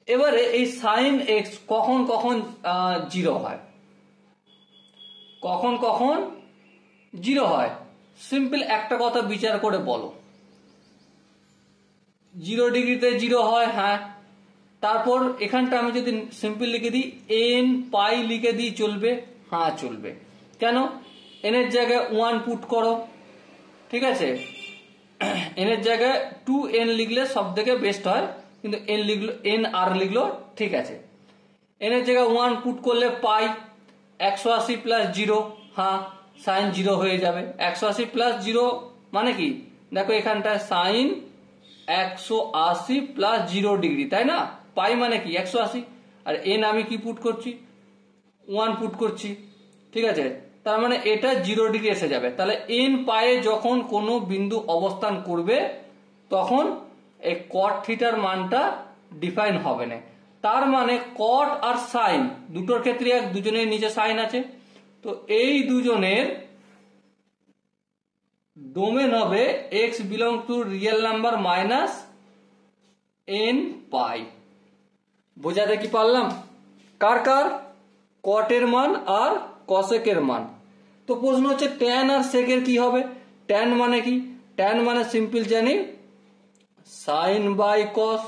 এবারে এই সাইন এক্স কখন কখন জিরো হয়, কখন কখন জিরো হয়, সিম্পল একটা কথা বিচার করে বলো। 0 ডিগ্রিতে জিরো হয়, হ্যাঁ। তারপর এখানটা আমি যদি সিম্পল লিখে দিই এন পাই লিখে দিই, চলবে? হ্যাঁ চলবে। কেন? এন এর জায়গায় 1 পুট করো, ঠিক আছে, এন এর জায়গায় 2n লিখলে সব থেকে বেস্ট হয়, কিন্তু এন লিখলো, এন আর লিখলো, ঠিক আছে। এন এর জায়গায় 1 পুট করলে পাই 180 প্লাস 0, হ্যাঁ সাইন 0 হয়ে যাবে। 180 প্লাস 0 মানে কি, দেখো এখানটায় সাইন 180 প্লাস 0 ডিগ্রি, তাই না? পাই মানে কি 180, আর এন আমি কি পুট করছি, 1 পুট করছি, ঠিক আছে। তার মানে এটা 0 ডিগ্রি এসে যাবে। তাহলে এন পায়ে যখন কোনো বিন্দু অবস্থান করবে তখন এই কট থিটার মানটা ডিফাইন হবে না। তার মানে কট আর সাইন দুটোর ক্ষেত্রে এক, দুজনের নিচে সাইন আছে, তো এই দুজনের ডোমেন হবে x belong to real number minus n pi. বোঝাতে কি পারলাম? কার কার? কটের মান আর কসেকের মান। তো প্রশ্ন হচ্ছে ট্যান আর সেকের কি হবে? ট্যান মানে কি? ট্যান মানে সিম্পল জানি সাইন বাই কস,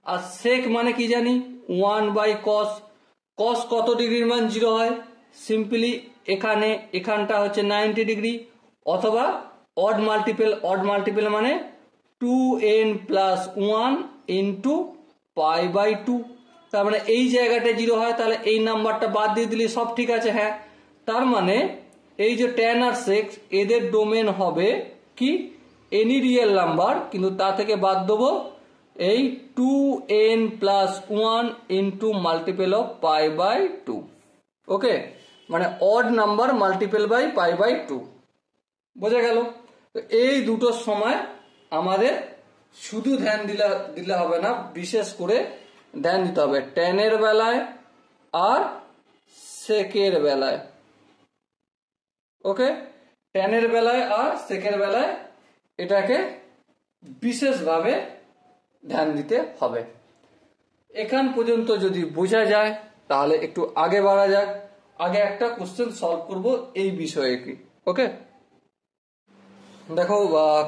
আর সেক মানে কি জানি 1 বাই কস। কস কত ডিগ্রির মান 0 হয়? সিম্পলি এখানে এখানটা হচ্ছে 90 ডিগ্রি, অথবা অড মাল্টিপল মানে 2n plus 1 into pi by 2। তার মানে এই জায়গাটা 0 হয়, তাহলে এই নাম্বারটা বাদ দিয়ে দিলে সব ঠিক আছে, হ্যাঁ। তার মানে এই যে ট্যান আর সেক এদের ডোমেন হবে কি এনি রিয়েল নাম্বার, কিন্তু তা থেকে বাদ দেবো এই 2n plus 1 into multiple of pi by 2। Okay, মানে odd number multiple by pi by 2। বোঝা গেল? তো এই দুটোর সময় আমাদের শুধু ধ্যান দিলে হবে না, বিশেষ করে ধ্যান দিতে হবে ট্যানের বেলায় আর সেকের বেলায়। ওকে, ট্যানের বেলায় আর সেকের বেলায় এটাকে বিশেষভাবে ধ্যান দিতে হবে। এখান পর্যন্ত যদি বোঝা যায় তাহলে একটু আগে বাড়া যাক। আগে একটা কোশ্চেন সলভ করব এই বিষয়ে কি। ওকে, দেখো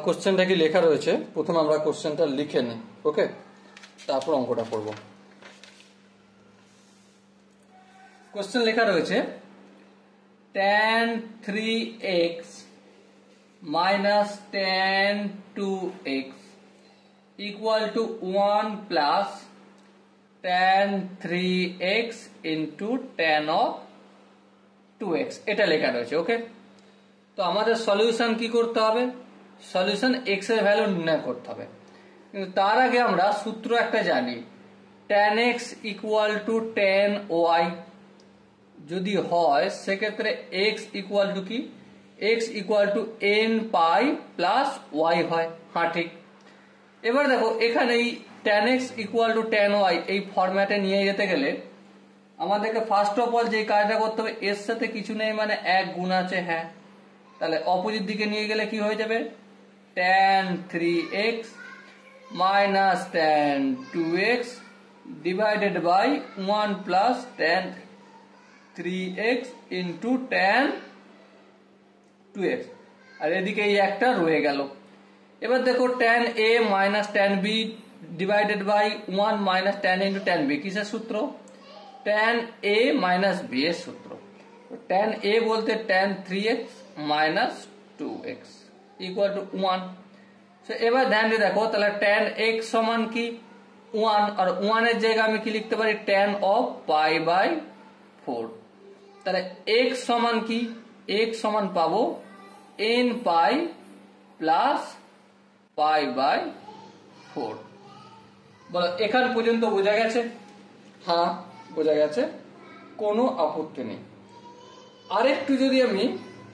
কোশ্চেনটা কি লেখা রয়েছে, প্রথমে আমরা কোশ্চেনটা লিখে নিই। ওকে, তারপর অঙ্কটা করব। কোশ্চেন লেখা রয়েছে tan 3x minus tan 2x equal to 1 plus tan 3x into tan of 2x, এটা লেখা রয়েছে। ওকে, তো আমাদের সলিউশন কি করতে হবে? সলিউশন x এর ভ্যালু নির্ণয় করতে হবে, কিন্তু তার আগে আমরা সূত্র একটা জানি, tan x equal two tan y যদি হয় সেক্ষেত্রে x ইকুয়াল টু কি, x equal to n pi plus y হয়, হ্যাঁ ঠিক। এবার দেখো এখানে এই tan x equal two tan y এই ফরম্যাটে নিয়ে যেতে গেলে আমাদেরকে ফার্স্ট অফ অল যে কাজটা করতে হবে, এর সাথে কিছু নেই মানে 1 গুণ আছে, হ্যাঁ। তাহলে অপোজিট দিকে নিয়ে গেলে কি হয়ে যাবে, tan 3x minus tan 2x divided by 1 plus tan 3x into tan 2x, আর এদিকে এই একটা রয়ে গেল। এবার দেখো tan a minus tan b divided by 1 minus tan into tan b, কিসের সূত্র? tan a মাইনাস b এর সূত্র। tan a বলতে tan 3x minus 2x equal to 1। এবার ধ্যান দিয়ে দেখো, তাহলে tan x সমান কি 1, আর 1 এর জায়গায় আমি কি লিখতে পারি, tan অফ পাই বাই 4। তাহলে x সমান কি, x সমান পাবো n pi plus pi by 4। বলো এখান পর্যন্ত বোঝা গেছে? হ্যাঁ বোঝা গেছে? কোনো আপত্তি নেই। আরেকটু যদি আমি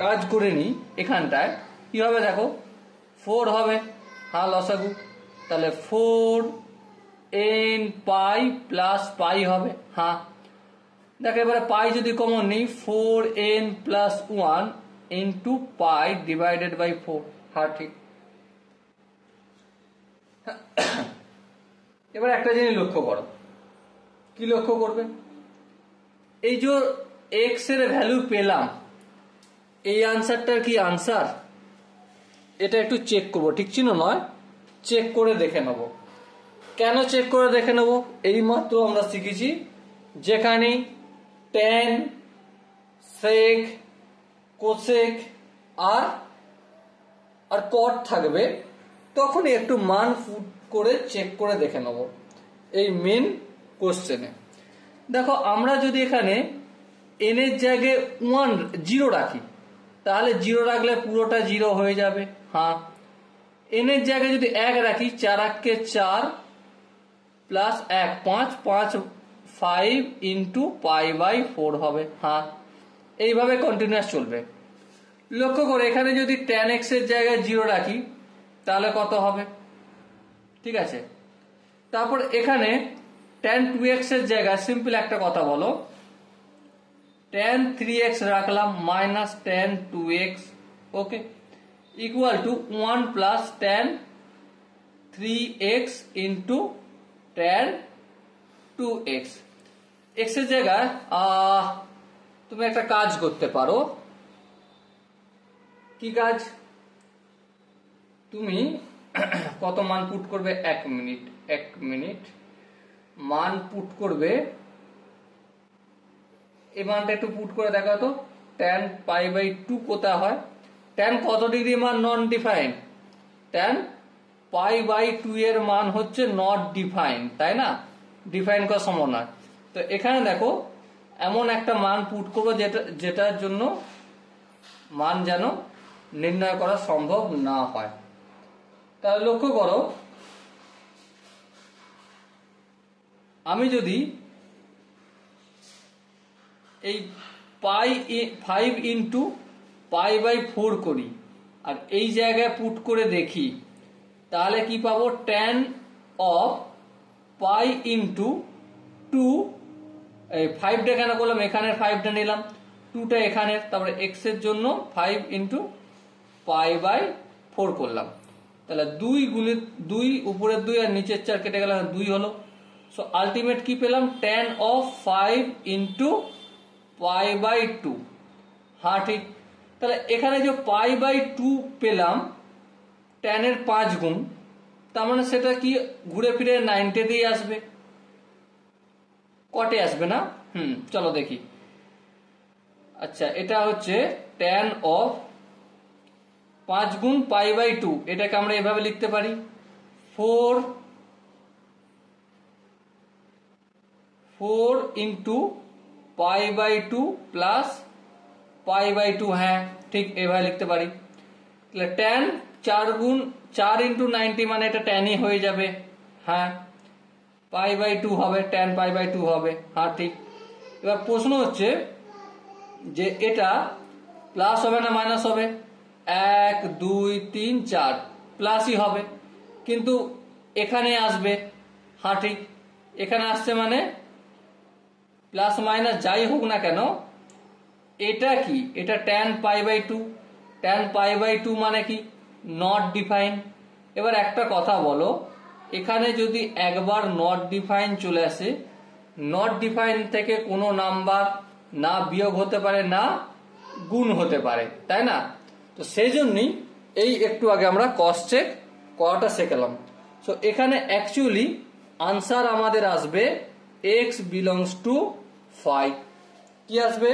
কাজ করে নিই এখানটায়, কি হবে দেখো, 4 হবে, হ্যাঁ লসাগু, তাহলে 4n পাই প্লাস পাই হবে, হ্যাঁ দেখো এবারে পাই যদি কমন নিই, 4n plus 1 into pi divided by 4, হ্যাঁ ঠিক। এবার একটা জিনিস লক্ষ্য করো, কি লক্ষ্য করবে, এই যে এক্স এর ভ্যালু পেলাম, এই আনসারটার কি আনসার, এটা একটু চেক করবো, ঠিক ছিল নয়, চেক করে দেখে নেব। কেন চেক করে দেখে নেব, এই মাত্র আমরা শিখেছি যেখানে ট্যান, সেক, কোসেক আর কট থাকবে তখনই একটু মান পুট করে চেক করে দেখে নেব এই মেন কোশ্চেনে। দেখো আমরা যদি এখানে n এর জায়গায় 0 রাখি, তাহলে 0 রাখলে পুরোটা 0 হয়ে যাবে, হ্যাঁ। n এর জায়গায় যদি 1 রাখি, 4 × 4 প্লাস 1 5 5 5 ইন্টু পাই বাই 4 হবে, হ্যাঁ। এইভাবে কন্টিনিউয়াস চলবে। লক্ষ্য করে এখানে যদি tan x এর জায়গায় 0 রাখি তাহলে কত হবে, ঠিক আছে। তারপর এখানে tan 2x এর জায়গায় সিম্পল একটা কথা বলো, tan 3x রাখলাম minus tan 2x, okay, equal to 1 plus tan 3x into tan 2x। x এর জায়গায় তুমি একটা কাজ করতে পারো, কি কাজ, তুমি কত মান পুট করবে, 1 মিনিট মান পুট করবে, এই মানটা একটু পুট করে দেখো তো, tan পাই বাই 2 কোথা হয়, tan কত ডিগ্রি মান, নন ডিফাইন্ড, tan পাই বাই 2 এর মান হচ্ছে নট ডিফাইন্ড, তাই না, ডিফাইন করা সম্ভব নয়। তো এখানে দেখো এমন একটা মান পুট করবো যেটার জন্য মান যেন নির্ণয় করা সম্ভব না হয়। তাহলে লক্ষ্য করো, আমি যদি এই পাই 5 ইন্টু পাই বাই 4 করি আর এই জায়গায় পুট করে দেখি, তাহলে কি পাবো, tan অফ পাই ইন্টু 2, 5টা কেন করলাম, এখানে 5টা নিলাম, 2টা এখানে, তারপরে x এর জন্য 5 ইন্টু পাই বাই 4 করলাম, তাহলে 2 গুণিত 2, উপরের 2 আর নিচের 4 কেটে গেল, 2 হলো। সো আলটিমেট কি পেলাম, tan of 5 into pi by 2, হ্যাঁ ঠিক। তাহলে এখানে যে পাই বাই 2 পেলাম tan এর 5 গুণ, তার মানে সেটা কি ঘুরে ফিরে 90 দিয়ে আসবে, কটে আসবে না, চলো দেখি। আচ্ছা এটা হচ্ছে tan অফ 5 গুণ পাই বাই 2, এটাকে আমরা এভাবে লিখতে পারি 4 into pi by 2 plus pi by 2, হ্যাঁ ঠিক এভাবে লিখতে পারি। তাহলে tan 4 ইন্টু 90 মানে এটা ট্যানই হয়ে যাবে, হ্যাঁ, পাই বাই 2 হবে, tan পাই বাই 2 হবে, হ্যাঁ ঠিক। এবার প্রশ্ন হচ্ছে যে এটা প্লাস হবে না মাইনাস হবে, 1 2 3 4 প্লাসই হবে, কিন্তু এখানে আসবে, হ্যাঁ ঠিক, এখানে আসছে মানে প্লাস মাইনাস যাই হোক না কেন, এটা কি, এটা tan pi by 2, tan pi by 2 মানে কি, নট ডিফাইন। এবার একটা কথা বলো, এখানে যদি একবার নট ডিফাইন চলে আসে, নট ডিফাইন থেকে কোনো নাম্বার না বিয়োগ হতে পারে না গুণ হতে পারে, তাই না। তো সেই জন্যই এই একটু আগে আমরা কস চেক করাটা শেখালাম। সো এখানে অ্যাকচুয়ালি আনসার আমাদের আসবে x বিলংস টু 5, কি আসবে,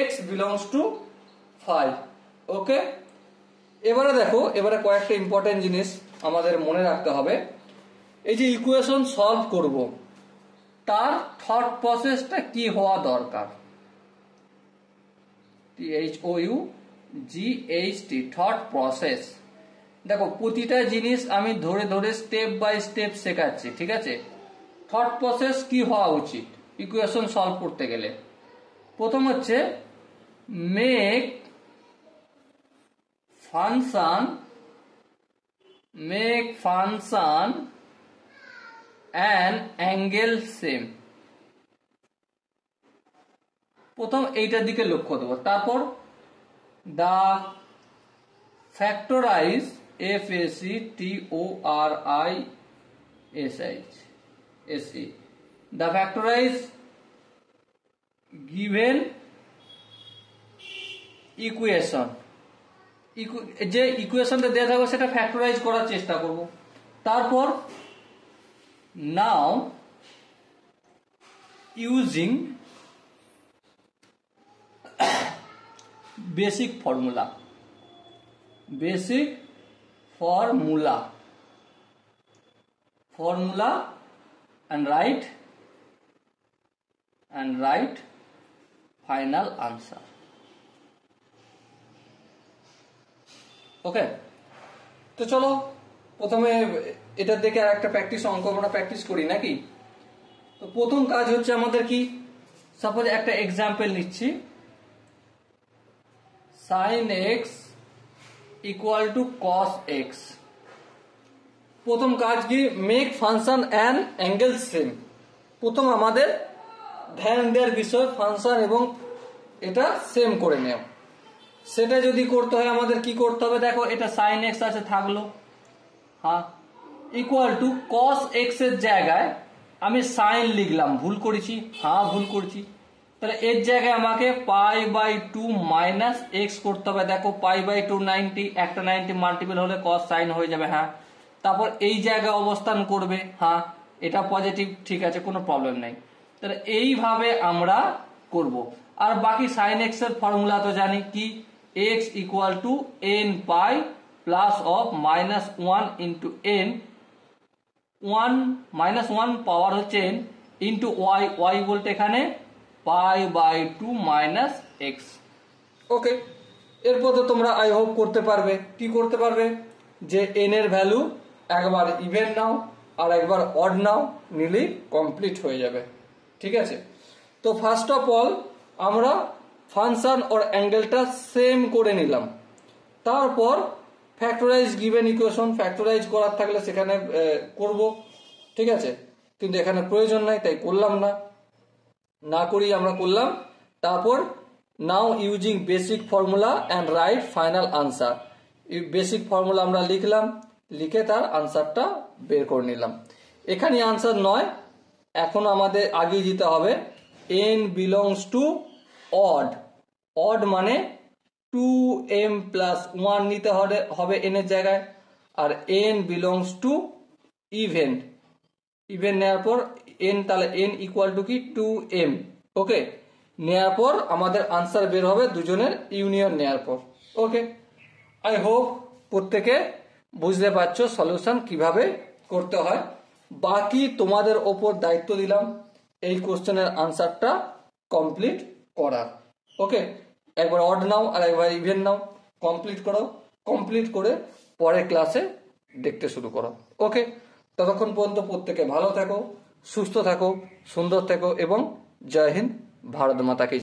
x বিলংস টু 5, ওকে। এবারে দেখো, এবারে কয়েকটা ইম্পর্টেন্ট জিনিস আমাদের মনে রাখতে হবে। এই যে ইকুয়েশন সলভ করব তার থট প্রসেসটা কি হওয়া দরকার, THOUGHT, থট প্রসেস। দেখো প্রতিটা জিনিস আমি ধরে ধরে স্টেপ বাই স্টেপ শেখাচ্ছি, ঠিক আছে। থট প্রসেস কি হওয়া উচিত, ইকুয়েশন সলভ করতে গেলে। প্রথম হচ্ছে make function an angle same. প্রথম এইটার দিকে লক্ষ্য দেবো। তারপর দা factorise FACTORIZE the factorize given equation, যে ইকুয়েশনটা দেওয়া থাকবে সেটা ফ্যাক্টরাইজ করার চেষ্টা করব। তারপর now using basic formula and write final answer. Okay, তো চলো প্রথমে এটার দেখে আর একটা অঙ্ক আমরা প্র্যাকটিস করি নাকি। তো প্রথম কাজ হচ্ছে আমাদের কি, সাপোজ একটা এক্সাম্পল নিচ্ছি, sin x equal to cos x। প্রথম কাজ কি, make function and angle same. প্রথম আমাদের ধ্যান দেওয়ার বিষয় ফাংশন এবং এটা সেম করে নেওয়া। সেটা যদি করতে হয় আমাদের কি করতে হবে, দেখো এটা sin x আছে থাকলো, হ্যাঁ, ইকুয়াল টু cos x এর জায়গায় আমি সাইন লিখলাম, ভুল করেছি, হ্যাঁ ভুল করেছি, তাহলে এর জায়গায় আমাকে π/2 মাইনাস এক্স করতে হবে। দেখো π/2 90, একটা 90 মাল্টিপল হলে cos সাইন হয়ে যাবে, হ্যাঁ। তারপর এই জায়গায় অবস্থান করবে, হ্যাঁ এটা পজিটিভ, ঠিক আছে, কোনো প্রবলেম নাই। তাহলে এইভাবে আমরা করব। আর বাকি sin x এর ফর্মুলা তো জানি কি, x equal to n pi plus of -1 into n, 1 পাওয়ার হচ্ছে n ইন্টু y বলতে এখানে π/2 মাইনাস এক্স। ওকে, এরপর তো তোমরা আই হোপ করতে পারবে, কি করতে পারবে, যে n এর ভ্যালু একবার ইভেন নাও আর একবার অড নাও, নিলেই কমপ্লিট হয়ে যাবে, ঠিক আছে। তো ফার্স্ট অফ অল আমরা ফাংশন ওর অ্যাঙ্গেলটা সেম করে নিলাম। তারপর ফ্যাক্টরাইজ গিভেন ইকুয়েশন, ফ্যাক্টরাইজ করার থাকলে সেখানে করব, ঠিক আছে, কিন্তু এখানে প্রয়োজন নাই তাই করলাম না করি আমরা করলাম। তারপর now using basic formula and write final answer, basic formula আমরা লিখলাম, লিখে তার আনসারটা বের করে নিলাম। এখানে আনসার নয়, এখন আমাদের আগে যেতে হবে n বিলংস টু অড মানে 2m প্লাস 1 নিতে হবে n এর জায়গায়, আর n বিলংস টু ইভেন নেওয়ার পর n, তাহলে n ইকুয়াল টু কি 2m। ওকে, নেওয়ার পর আমাদের আনসার বের হবে দুজনের ইউনিয়ন নেওয়ার পর। ওকে, আই হোপ প্রত্যেকে বুঝতে পারছো সলিউশন কিভাবে করতে হয়। বাকি তোমাদের ওপর দায়িত্ব দিলাম এই কোশ্চেনের আনসারটা কমপ্লিট করার। ওকে, একবার অড নাও আর একবার ইভেন নাও, কমপ্লিট করো, কমপ্লিট করে পরের ক্লাসে দেখতে শুরু করো। ওকে, ততক্ষণ পর্যন্ত প্রত্যেকে ভালো থাকো, সুস্থ থাকো, সুন্দর থাকো এবং জয় হিন্দ, ভারত মাতা কি।